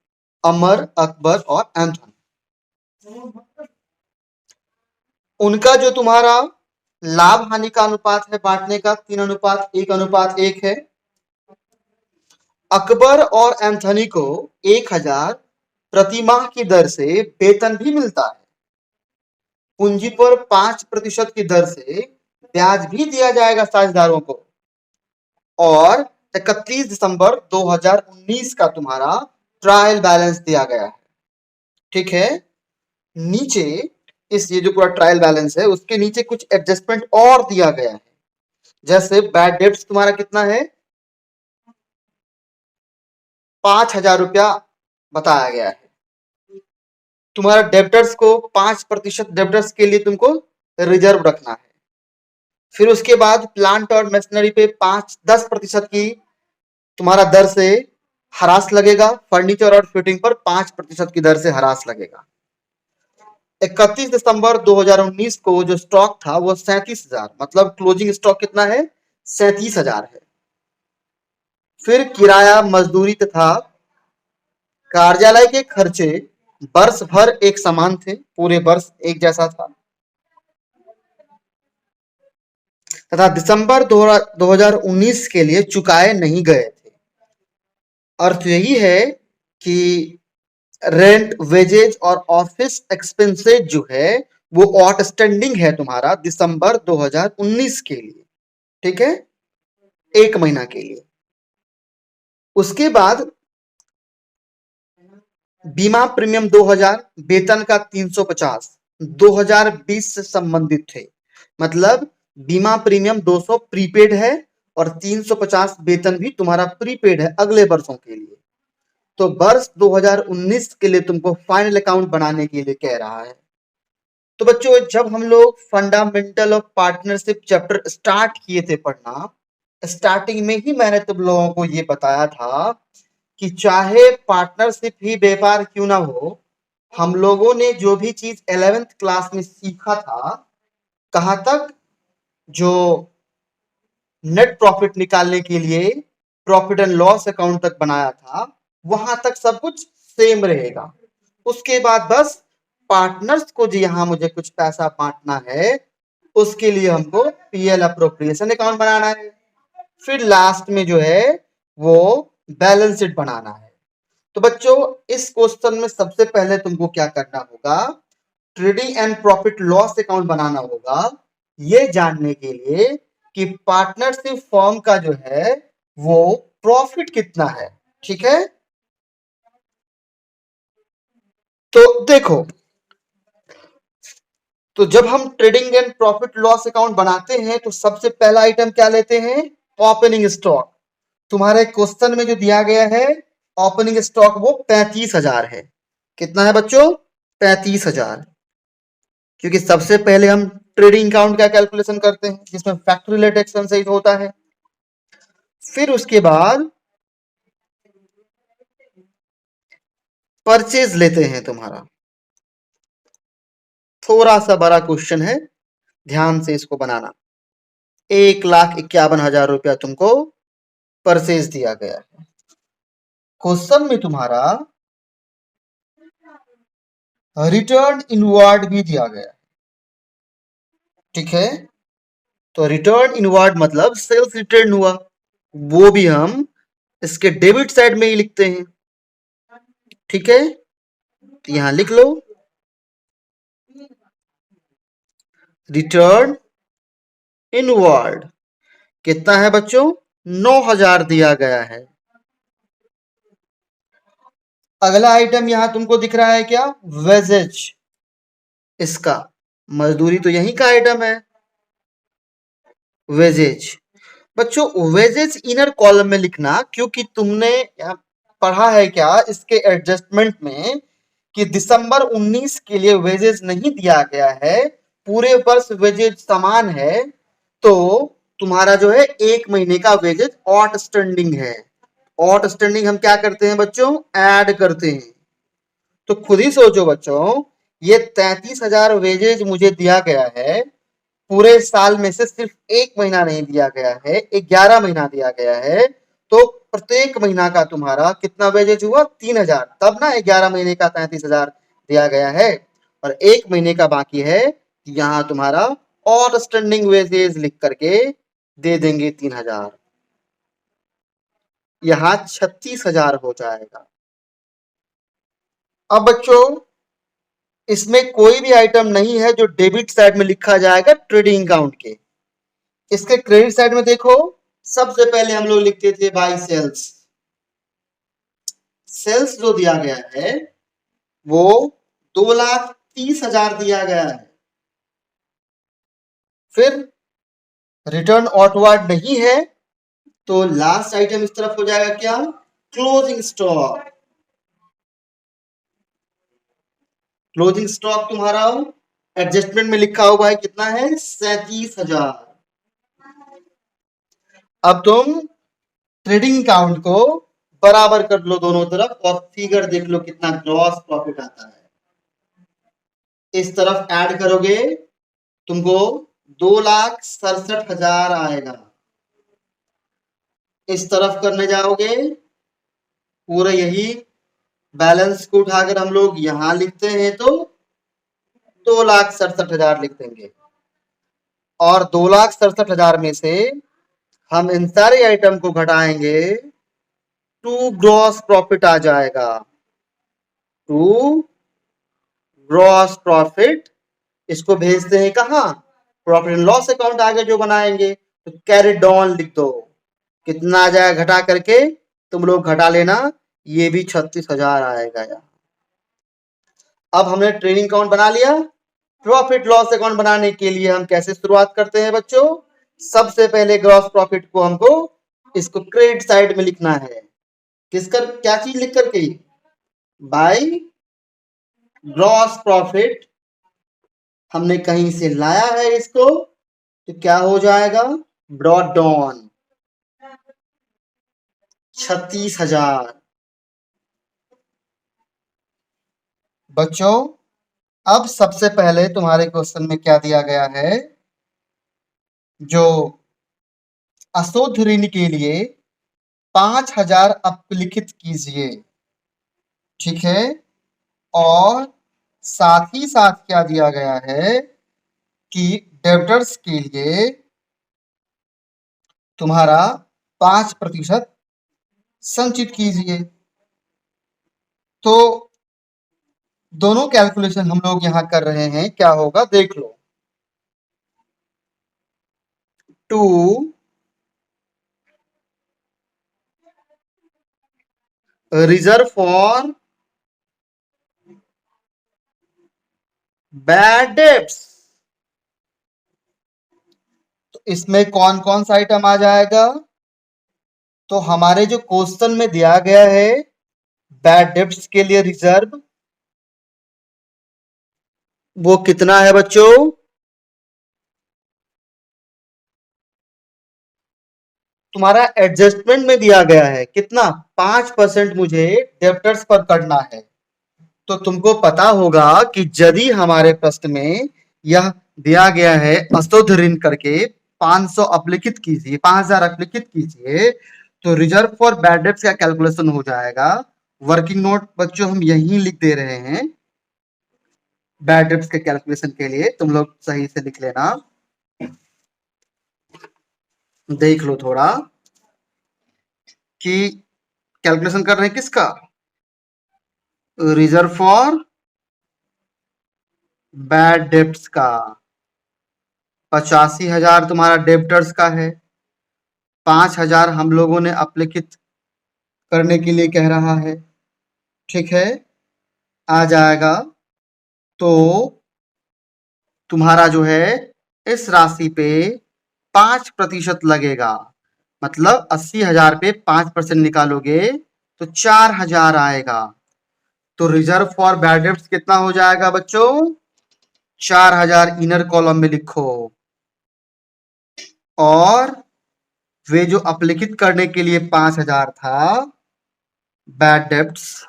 अमर, अकबर और एंथनी। उनका जो तुम्हारा लाभ हानि का अनुपात है बांटने का 3:1:1 है। अकबर और एंथनी को 1000 प्रति माह की दर से वेतन भी मिलता है। पूंजी पर 5% की दर से ब्याज भी दिया जाएगा साझेदारों को। और 31 दिसंबर 2019 का तुम्हारा ट्रायल बैलेंस दिया गया है। ठीक है, नीचे इस ये जो पूरा ट्रायल बैलेंस है उसके नीचे कुछ एडजस्टमेंट और दिया गया है। जैसे बैड डेब्ट्स तुम्हारा कितना है, 5,000 रुपया बताया गया है। तुम्हारा डेब्टर्स को 5% डेब्टर्स के लिए तुमको रिजर्व रखना है। फिर उसके बाद प्लांट और मशीनरी पे 5-10% की तुम्हारा दर से हरास लगेगा। फर्नीचर और फिटिंग पर 5% की दर से हरास लगेगा। 31 दिसंबर 2019 को जो स्टॉक था वो 37,000, मतलब क्लोजिंग स्टॉक कितना है, 37,000 है। फिर किराया, मजदूरी तथा कार्यालय के खर्चे वर्ष भर एक समान थे, पूरे वर्ष एक जैसा था, तथा दिसंबर 2019 के लिए चुकाए नहीं गए थे। अर्थ यही है कि रेंट, वेजेज और ऑफिस एक्सपेंसेज जो है वो आउटस्टैंडिंग है तुम्हारा दिसंबर 2019 के लिए, ठीक है, एक महीना के लिए। उसके बाद बीमा प्रीमियम 2000, वेतन का 350 2020 से संबंधित थे। मतलब बीमा प्रीमियम 200 प्रीपेड है और 350 वेतन भी तुम्हारा प्रीपेड है अगले वर्षों के लिए। तो वर्ष 2019 के लिए तुमको फाइनल अकाउंट बनाने के लिए कह रहा है। तो बच्चों जब हम लोग fundamental of partnership chapter start किए थे पढ़ना, स्टार्टिंग में ही मैंने तुम लोगों को ये बताया था कि चाहे पार्टनरशिप ही व्यापार क्यों ना हो, हम लोगों ने जो भी चीज 11th क्लास में सीखा था, कहां तक, जो नेट प्रॉफिट निकालने के लिए प्रॉफिट एंड लॉस अकाउंट तक बनाया था, वहां तक सब कुछ सेम रहेगा। उसके बाद बस पार्टनर्स को जो यहां मुझे कुछ पैसा बांटना है उसके लिए हमको पीएल अप्रोप्रिएशन अकाउंट बनाना है। फिर लास्ट में जो है वो बैलेंस शीट बनाना है। तो बच्चों इस क्वेश्चन में सबसे पहले तुमको क्या करना होगा, trading and profit loss account बनाना होगा, ये जानने के लिए कि पार्टनरशिप फर्म का जो है वो प्रॉफिट कितना है, ठीक है। तो देखो, तो जब हम trading and profit loss account बनाते हैं तो सबसे पहला आइटम क्या लेते हैं, ओपनिंग स्टॉक। तुम्हारे क्वेश्चन में जो दिया गया है ओपनिंग स्टॉक वो 35,000 है। कितना है बच्चों, 35,000। क्योंकि सबसे पहले हम ट्रेडिंग अकाउंट का कैलकुलेशन करते हैं जिसमें फैक्ट्री रिलेटेड एक्सपेंसेस होता है। फिर उसके बाद परचेज लेते हैं तुम्हारा। थोड़ा सा बड़ा क्वेश्चन है, ध्यान से इसको बनाना। 1,51,000 तुमको परचेज दिया गया है। क्वेश्चन में तुम्हारा रिटर्न इनवर्ड भी दिया गया है, ठीक है। तो रिटर्न इनवर्ड मतलब सेल्स रिटर्न हुआ, वो भी हम इसके डेबिट साइड में ही लिखते हैं, ठीक है। तो यहां लिख लो रिटर्न इनवर्ड कितना है बच्चों, 9,000 दिया गया है। अगला आइटम यहां तुमको दिख रहा है क्या, वेजेज, इसका मजदूरी तो यही का आइटम है, वेजेज। बच्चों वेजेज इनर कॉलम में लिखना, क्योंकि तुमने पढ़ा है क्या इसके एडजस्टमेंट में कि दिसंबर 19 के लिए वेजेज नहीं दिया गया है, पूरे वर्ष वेजेज समान है। तो तुम्हारा जो है एक महीने का वेजेज आउटस्टैंडिंग है। आउटस्टैंडिंग हम क्या करते हैं बच्चों, ऐड करते हैं। तो खुद ही सोचो बच्चों, ये 33,000 वेजेज मुझे दिया गया है, पूरे साल में से सिर्फ एक महीना नहीं दिया गया है, 11 महीना दिया गया है। तो प्रत्येक महीना का तुम्हारा कितना वेजेज हुआ, 3,000, तब ना 11 महीने का 33,000 दिया गया है। और एक महीने का बाकी है, यहां तुम्हारा आउटस्टैंडिंग वेजेज लिख करके दे देंगे 3,000, यहां 36,000 हो जाएगा। अब बच्चों इसमें कोई भी आइटम नहीं है जो डेबिट साइड में लिखा जाएगा ट्रेडिंग अकाउंट के। इसके क्रेडिट साइड में देखो, सबसे पहले हम लोग लिखते थे बाय सेल्स। सेल्स जो दिया गया है वो 2,30,000 30,000 दिया गया है। फिर रिटर्न आउटवर्ड नहीं है तो लास्ट आइटम इस तरफ हो जाएगा क्या, क्लोजिंग स्टॉक। क्लोजिंग स्टॉक तुम्हारा एडजस्टमेंट में लिखा हुआ है कितना है, 37,000। अब तुम ट्रेडिंग अकाउंट को बराबर कर लो दोनों तरफ और फिगर देख लो कितना ग्रॉस प्रॉफिट आता है। इस तरफ ऐड करोगे तुमको 2,67,000 आएगा। इस तरफ करने जाओगे पूरा यही बैलेंस को उठाकर हम लोग यहां लिखते हैं तो 2,67,000 लिख देंगे। और 2,67,000 में से हम इन सारे आइटम को घटाएंगे टू ग्रॉस प्रॉफिट आ जाएगा। टू ग्रॉस प्रॉफिट, इसको भेजते हैं कहां, प्रॉफिट एंड लॉस अकाउंट आगे जो बनाएंगे तो कैरी ऑन लिख दो। कितना आ जाएगा घटा करके तुम लोग घटा लेना, ये भी 36,000 आएगा यार। अब हमने ट्रेडिंग अकाउंट बना लिया। प्रॉफिट लॉस अकाउंट बनाने के लिए हम कैसे शुरुआत करते हैं बच्चों, सबसे पहले ग्रॉस प्रॉफिट को हमको इसको क्रेडिट साइड में लिखना है। किसकर, क्या चीज लिख करके, बाय ग्रॉस प्रॉफिट हमने कहीं से लाया है इसको तो क्या हो जाएगा, ब्रॉट डाउन 36,000। बच्चों अब सबसे पहले तुम्हारे क्वेश्चन में क्या दिया गया है, जो अशुद्ध ऋण के लिए 5,000 अपलिखित कीजिए, ठीक है। और साथ ही साथ क्या दिया गया है कि डेब्टर्स के लिए तुम्हारा 5% संचित कीजिए। तो दोनों कैलकुलेशन हम लोग यहां कर रहे हैं, क्या होगा देख लो। To reserve for bad debts, तो इसमें कौन कौन सा आइटम आ जाएगा, तो हमारे जो क्वेश्चन में दिया गया है बैड डेब्ट्स के लिए रिजर्व, वो कितना है बच्चों, तुम्हारा एडजस्टमेंट में दिया गया है कितना, 5% मुझे डेब्टर्स पर करना है। तो तुमको पता होगा कि यदि हमारे प्रश्न में यह दिया गया है अशुद्ध ऋण करके 500 अपलिखित कीजिए, 5,000 अपलिखित कीजिए, तो रिजर्व फॉर बैड डेब्ट्स का कैलकुलेशन हो जाएगा। वर्किंग नोट बच्चों हम यही लिख दे रहे हैं, बैड डेब्ट्स के कैलकुलेशन के लिए तुम लोग सही से लिख लेना। देख लो थोड़ा कि कैलकुलेशन कर रहे हैं किसका, रिजर्व फॉर बैड डेब्ट्स का। 85,000 तुम्हारा डेब्टर्स का है, 5,000 हम लोगों ने अपलिखित करने के लिए कह रहा है, ठीक है। आ जाएगा तो तुम्हारा जो है इस राशि पे 5% लगेगा, मतलब 80,000 पे 5% निकालोगे तो 4,000 आएगा। तो रिजर्व फॉर बैड डेब्ट्स कितना हो जाएगा बच्चों, 4,000 इनर कॉलम में लिखो। और वे जो अपलिखित करने के लिए 5,000 था बैड डेब्ट्स,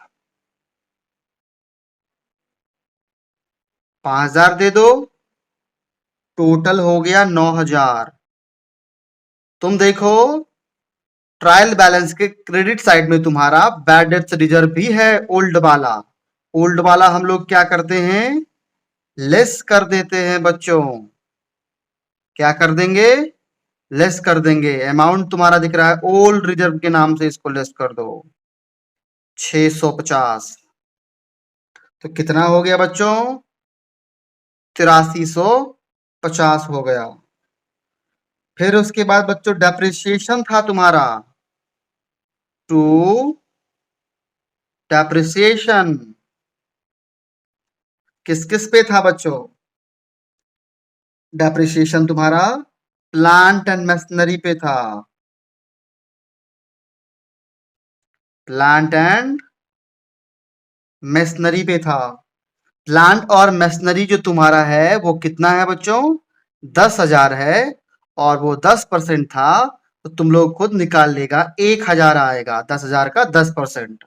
5,000 दे दो, टोटल हो गया 9,000। तुम देखो ट्रायल बैलेंस के क्रेडिट साइड में तुम्हारा बैड डेब्ट्स रिजर्व भी है, ओल्ड वाला। ओल्ड वाला हम लोग क्या करते हैं, लेस कर देते हैं बच्चों। क्या कर देंगे, लेस कर देंगे। अमाउंट तुम्हारा दिख रहा है ओल्ड रिजर्व के नाम से, इसको लेस कर दो 650। तो कितना हो गया बच्चों, 8350 हो गया। फिर उसके बाद बच्चों डेप्रिसिएशन था तुम्हारा, टू डेप्रिसिएशन किस किस पे था बच्चों? डेप्रिसिएशन तुम्हारा प्लांट एंड मशीनरी पे था। प्लांट एंड मशीनरी पे था। प्लांट और मशीनरी जो तुम्हारा है वो कितना है बच्चों? 10,000 है। और वो 10% था, तो तुम लोग खुद निकाल लेगा, 1,000 आएगा। 10,000 का 10%।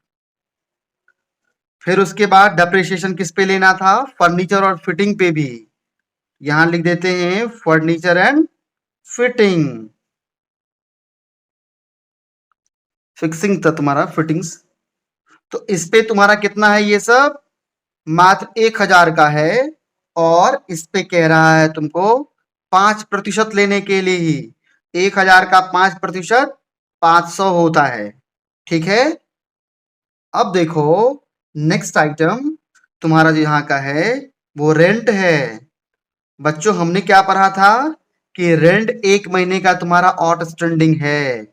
फिर उसके बाद डेप्रिसिएशन किस पे लेना था? फर्नीचर और फिटिंग पे भी। यहां लिख देते हैं फर्नीचर एंड फिटिंग। फिक्सिंग था तुम्हारा, फिटिंग्स। तो इस पे तुम्हारा कितना है? ये सब मात्र 1,000 का है। और इस पे कह रहा है तुमको 5% लेने के लिए ही। 1,000 का 5% 500 होता है। ठीक है। अब देखो, नेक्स्ट आइटम तुम्हारा जो यहाँ का है वो रेंट है। बच्चों हमने क्या पढ़ा था कि रेंट 1 महीने का तुम्हारा आउटस्टैंडिंग है।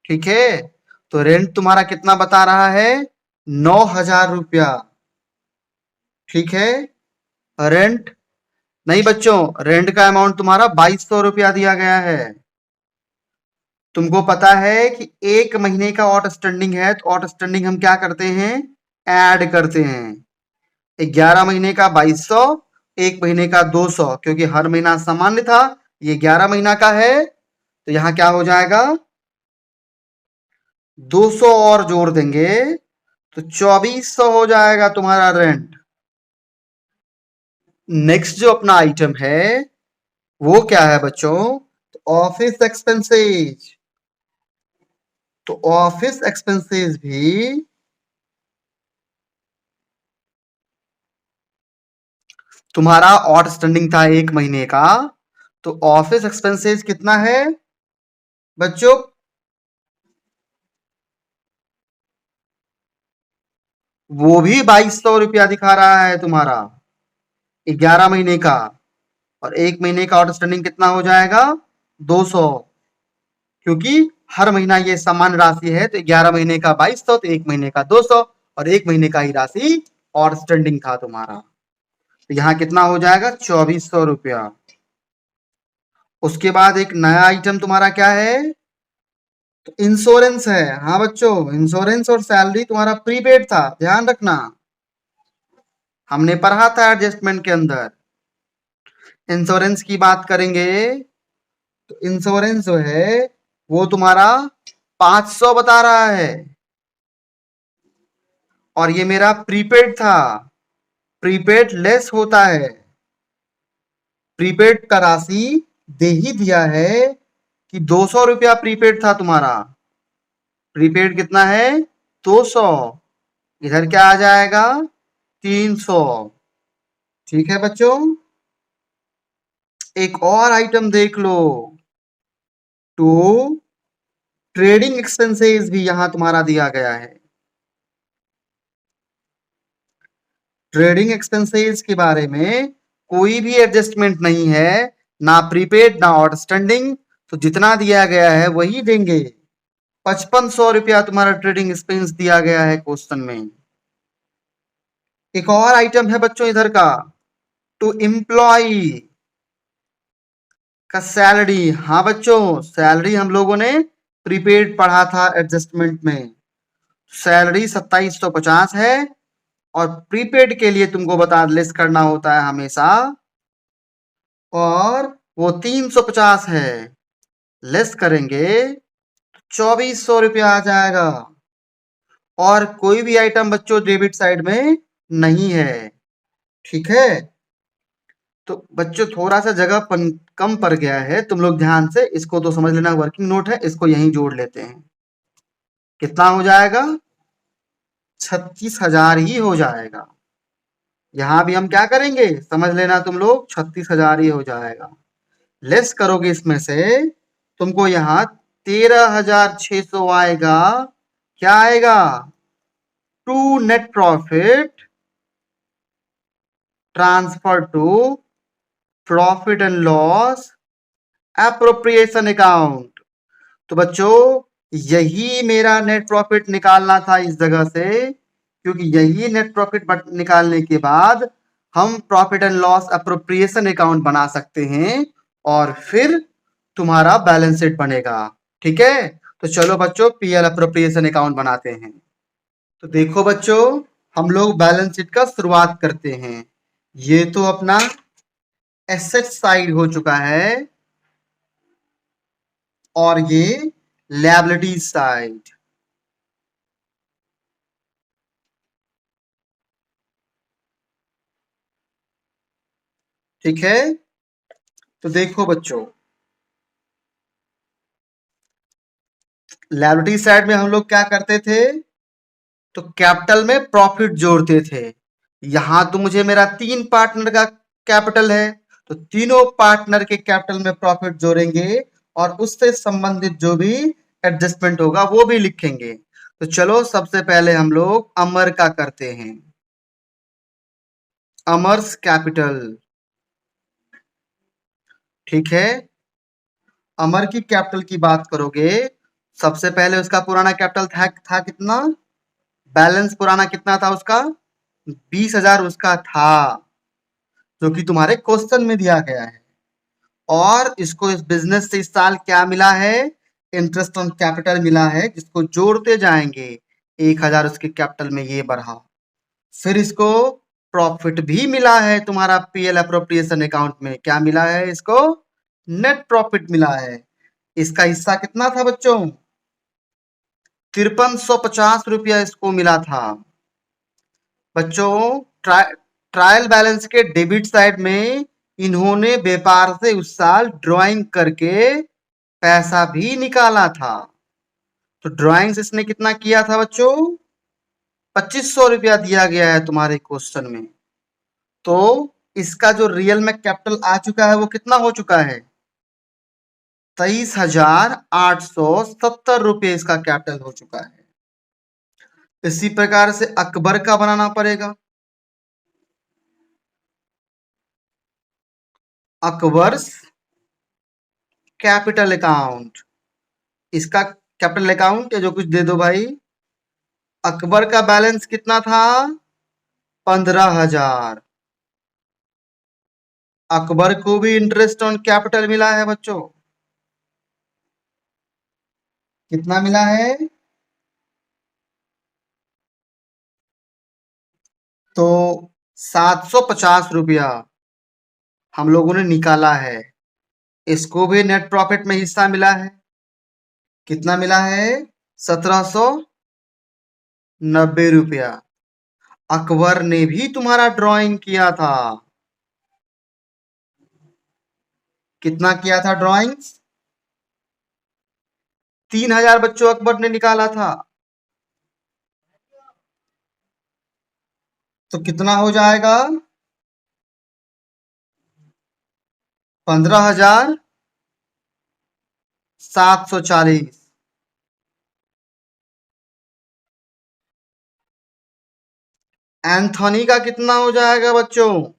ठीक है। तो रेंट तुम्हारा कितना बता रहा है? 9,000 रुपया। ठीक है। रेंट नहीं बच्चों, रेंट का अमाउंट तुम्हारा 2,200 रुपया दिया गया है। तुमको पता है कि 1 महीने का आउटस्टैंडिंग है, तो आउटस्टैंडिंग हम क्या करते हैं? ऐड करते हैं। 11 महीने का 2,200, 1 महीने का 200, क्योंकि हर महीना सामान्य था। ये 11 महीना का है, तो यहाँ क्या हो जाएगा? 200 और जोड़ देंगे तो 2,400 हो जाएगा तुम्हारा रेंट। नेक्स्ट जो अपना आइटम है वो क्या है बच्चों? Office expenses. तो ऑफिस एक्सपेंसेस भी तुम्हारा आउटस्टैंडिंग था 1 महीने का। तो ऑफिस एक्सपेंसेस कितना है बच्चों? वो भी 2,200 रुपया दिखा रहा है तुम्हारा, 11 महीने का। और 1 महीने का आउटस्टैंडिंग कितना हो जाएगा? 200। क्योंकि हर महीना ये समान राशि है, तो 11 महीने का 2,200, तो 1 महीने का 200। और 1 महीने का ही राशि आउटस्टैंडिंग था तुम्हारा। तो यहाँ कितना हो जाएगा? 2,400 रुपया। उसके बाद एक नया आइटम तुम्हारा क्या है? तो इंश्योरेंस है। हाँ बच्चों, इंश्योरेंस और सैलरी तुम्हारा प्रीपेड था, ध्यान रखना। हमने पढ़ा था एडजस्टमेंट के अंदर। इंश्योरेंस की बात करेंगे तो इंश्योरेंस जो है वो तुम्हारा 500 बता रहा है। और ये मेरा प्रीपेड था। प्रीपेड लेस होता है। प्रीपेड का राशि दे ही दिया है कि 200 रुपया प्रीपेड था तुम्हारा। प्रीपेड कितना है? 200। इधर क्या आ जाएगा? 300। ठीक है बच्चों। एक और आइटम देख लो। टू ट्रेडिंग एक्सपेंसेस भी यहां तुम्हारा दिया गया है। ट्रेडिंग एक्सपेंसेस के बारे में कोई भी एडजस्टमेंट नहीं है, ना प्रीपेड ना आउटस्टैंडिंग। तो जितना दिया गया है वही देंगे। 5,500 रुपया तुम्हारा ट्रेडिंग एक्सपेंस दिया गया है क्वेश्चन में। एक और आइटम है बच्चों इधर का, टू एम्प्लॉय का सैलरी। हाँ बच्चों, सैलरी हम लोगों ने प्रीपेड पढ़ा था एडजस्टमेंट में। सैलरी 2,750 है। और प्रीपेड के लिए तुमको बता लेस करना होता है हमेशा। और वो 350 है। लेस करेंगे 2,400 रुपया आ जाएगा। और कोई भी आइटम बच्चों डेबिट साइड में नहीं है। ठीक है। तो बच्चों थोड़ा सा जगह कम पड़ गया है, तुम लोग ध्यान से इसको तो समझ लेना, वर्किंग नोट है, इसको यहीं जोड़ लेते हैं। कितना हो जाएगा? 36,000 ही हो जाएगा। यहां भी हम क्या करेंगे समझ लेना तुम लोग, 36,000 ही हो जाएगा। लेस करोगे इसमें से तुमको यहाँ 13,600 आएगा। क्या आएगा? To net profit transfer to profit and loss appropriation account. तो बच्चों यही मेरा नेट प्रॉफिट निकालना था इस जगह से, क्योंकि यही नेट प्रॉफिट निकालने के बाद हम profit and loss appropriation account बना सकते हैं और फिर तुम्हारा बैलेंस शीट बनेगा। ठीक है, तो चलो बच्चों पीएल अप्रोप्रिएशन अकाउंट बनाते हैं। तो देखो बच्चों, हम लोग बैलेंस शीट का शुरुआत करते हैं। ये तो अपना एसेट साइड हो चुका है और ये लायबिलिटी साइड। ठीक है, तो देखो बच्चों, लायबिलिटी साइड में हम लोग क्या करते थे, तो कैपिटल में प्रॉफिट जोड़ते थे। यहां तो मुझे मेरा 3 पार्टनर का कैपिटल है, तो तीनों पार्टनर के कैपिटल में प्रॉफिट जोड़ेंगे और उससे संबंधित जो भी एडजस्टमेंट होगा वो भी लिखेंगे। तो चलो सबसे पहले हम लोग अमर का करते हैं। अमर्स कैपिटल। ठीक है, अमर की कैपिटल की बात करोगे, सबसे पहले उसका पुराना कैपिटल था कितना, बैलेंस पुराना कितना था उसका, 20,000 उसका था, जो कि तुम्हारे क्वेश्चन में दिया गया है। और इसको इस बिजनेस से इस साल क्या मिला है, इंटरेस्ट ऑन कैपिटल मिला है, जिसको जोड़ते जाएंगे 1,000 उसके कैपिटल में ये बढ़ा। फिर इसको प्रॉफिट भी मिला है तुम्हारा पीएल अप्रोप्रिएशन अकाउंट में। क्या मिला है इसको, नेट प्रॉफिट मिला है। इसका हिस्सा कितना था बच्चों, 5350 रुपया इसको मिला था। बच्चों ट्रायल बैलेंस के डेबिट साइड में इन्होंने व्यापार से उस साल ड्राइंग करके पैसा भी निकाला था। तो ड्राइंग्स इसने कितना किया था बच्चों, 2500 रुपया दिया गया है तुम्हारे क्वेश्चन में। तो इसका जो रियल में कैपिटल आ चुका है वो कितना हो चुका है, 23,870 रुपये इसका कैपिटल हो चुका है। इसी प्रकार से अकबर का बनाना पड़ेगा। अकबर्स कैपिटल अकाउंट, इसका कैपिटल अकाउंट या जो कुछ दे दो भाई। अकबर का बैलेंस कितना था, 15,000। अकबर को भी इंटरेस्ट ऑन कैपिटल मिला है बच्चों, कितना मिला है, तो 750 रुपया हम लोगों ने निकाला है। इसको भी नेट प्रॉफिट में हिस्सा मिला है, कितना मिला है, 1790 रुपया। अकबर ने भी तुम्हारा ड्राइंग किया था, कितना किया था ड्राइंग्स, 3,000 बच्चों अकबर ने निकाला था। तो कितना हो जाएगा, 15,740। एंथोनी का कितना हो जाएगा बच्चों,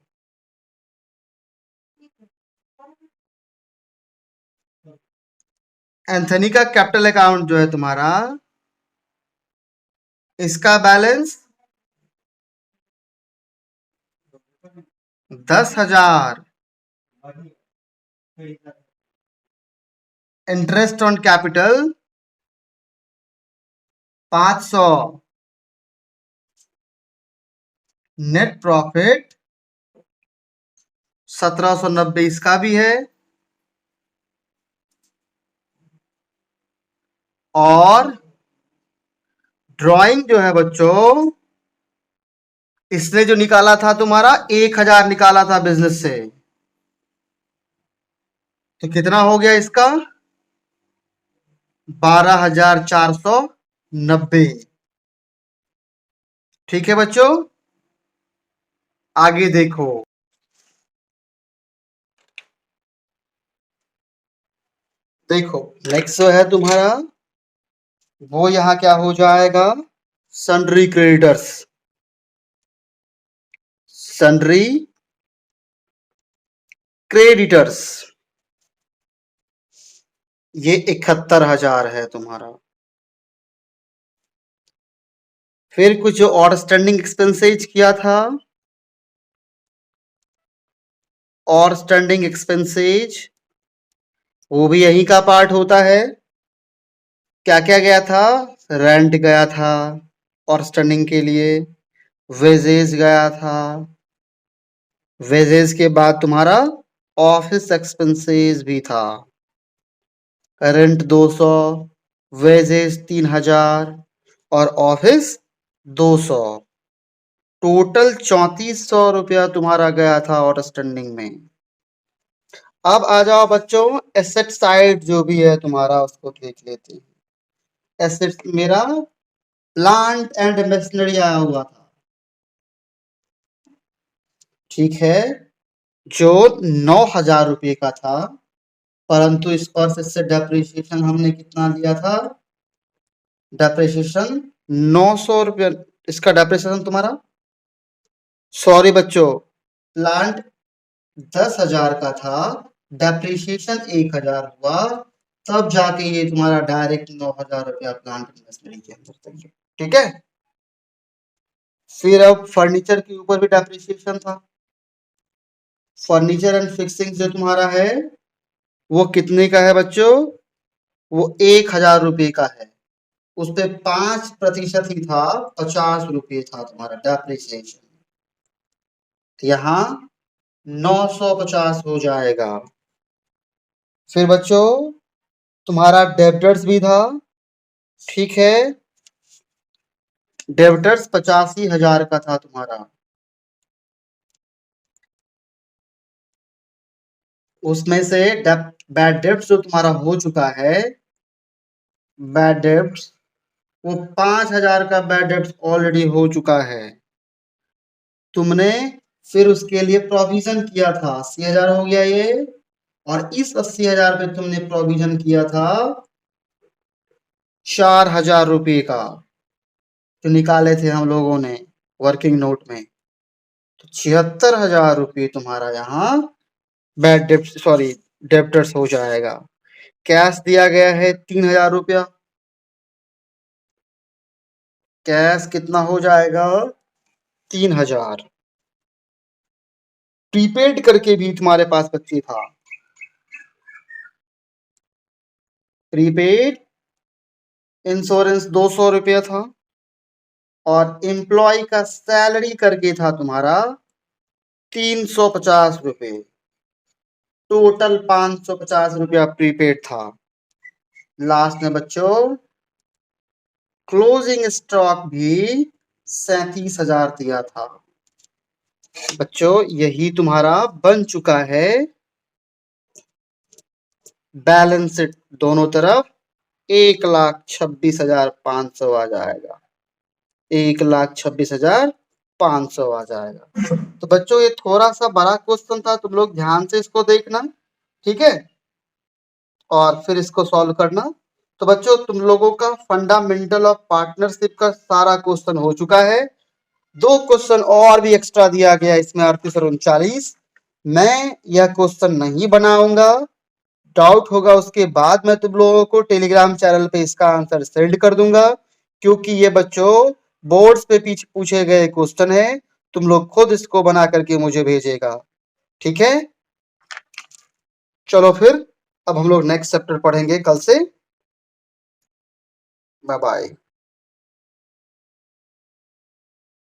एंथनी का कैपिटल अकाउंट जो है तुम्हारा, इसका balance 10,000। Interest on capital 500। Net profit 1790 इसका भी है। और ड्राइंग जो है बच्चों, इसने जो निकाला था तुम्हारा 1,000 निकाला था बिजनेस से, तो कितना हो गया इसका, 12,490। ठीक है बच्चों, आगे देखो। देखो नेक्स्ट जो है तुम्हारा, वो यहां क्या हो जाएगा, सन्ड्री क्रेडिटर्स। सन्ड्री क्रेडिटर्स, ये 71,000 है तुम्हारा। फिर कुछ जो आउटस्टैंडिंग एक्सपेंसेज किया था, और स्टैंडिंग एक्सपेंसेज वो भी यही का पार्ट होता है। क्या क्या गया था? रेंट गया था और स्टैंडिंग के लिए, वेजेस गया था, वेजेस के बाद तुम्हारा ऑफिस एक्सपेंसेस भी था। रेंट 200, वेजेस 3000 और ऑफिस 200, टोटल 3400 रुपया तुम्हारा गया था आउटस्टैंडिंग में। अब आ जाओ बच्चों, एसेट साइड जो भी है तुम्हारा उसको देख लेते हैं। एसेट मेरा प्लांट एंड मशीनरी आया हुआ था, ठीक है, जो 9000 रुपये का था, परंतु इस पर से डेप्रिसिएशन हमने कितना लिया था? डेप्रिसिएशन 900 रुपया। इसका डेप्रिसिएशन तुम्हारा, सॉरी बच्चों, प्लांट 10,000 का था, डेप्रिसिएशन 1000 हुआ, तब जाके ये तुम्हारा डायरेक्ट 9000 रुपया प्लांट मशीनरी के अंदर चल गया, ठीक है। फिर अब फर्नीचर के ऊपर भी डेप्रिसिएशन था। फर्नीचर एंड फिक्सिंग जो तुम्हारा है वो कितने का है बच्चों? वो 1000 रुपये का है। उस पे 5% ही था, 50 रुपये था तुम्हारा डेप्रिसिएशन। यहाँ 950 हो जाएगा। फिर बच्चों तुम्हारा डेब्टर्स भी था, ठीक है, डेब्टर्स 85,000 का था तुम्हारा। उसमें से बैड डेब्ट जो तुम्हारा हो चुका है, बैड डेब्ट, वो 5000 का बैड डेब्ट ऑलरेडी हो चुका है। तुमने फिर उसके लिए प्रोविजन किया था, 80,000 हो गया ये, और इस 80,000 पे तुमने प्रोविजन किया था 4000 रुपये का, जो निकाले थे हम लोगों ने वर्किंग नोट में। तो 76,000 रुपये तुम्हारा यहाँ बैड डेप्ट सॉरी डेप्टर्स हो जाएगा। कैश दिया गया है 3000 रुपया। कैश कितना हो जाएगा? 3000। प्रीपेड करके भी तुम्हारे पास बच्ची था, प्रीपेड इंश्योरेंस 200 रुपया था, और एम्प्लॉय का सैलरी करके था तुम्हारा 350 रुपये। टोटल 550 रुपया प्रीपेड था। लास्ट में बच्चों क्लोजिंग स्टॉक भी 37,000 दिया था। बच्चों यही तुम्हारा बन चुका है बैलेंस शीट। दोनों तरफ 1,26,500 आ जाएगा, 1,26,500 आ जाएगा। तो बच्चों ये थोड़ा सा बड़ा क्वेश्चन था, तुम लोग ध्यान से इसको देखना, ठीक है, और फिर इसको सॉल्व करना। तो बच्चों तुम लोगों का फंडामेंटल ऑफ पार्टनरशिप का सारा क्वेश्चन हो चुका है। 2 क्वेश्चन और भी एक्स्ट्रा दिया गया इसमें, 38 और 39। मैं यह क्वेश्चन नहीं बनाऊंगा, डाउट होगा उसके बाद मैं तुम लोगों को टेलीग्राम चैनल पे इसका आंसर सेंड कर दूंगा, क्योंकि ये बच्चों बोर्ड्स पे पीछे पूछे गए क्वेश्चन है। तुम लोग खुद इसको बना करके मुझे भेजेगा, ठीक है। चलो फिर अब हम लोग नेक्स्ट चैप्टर पढ़ेंगे कल से। Bye bye.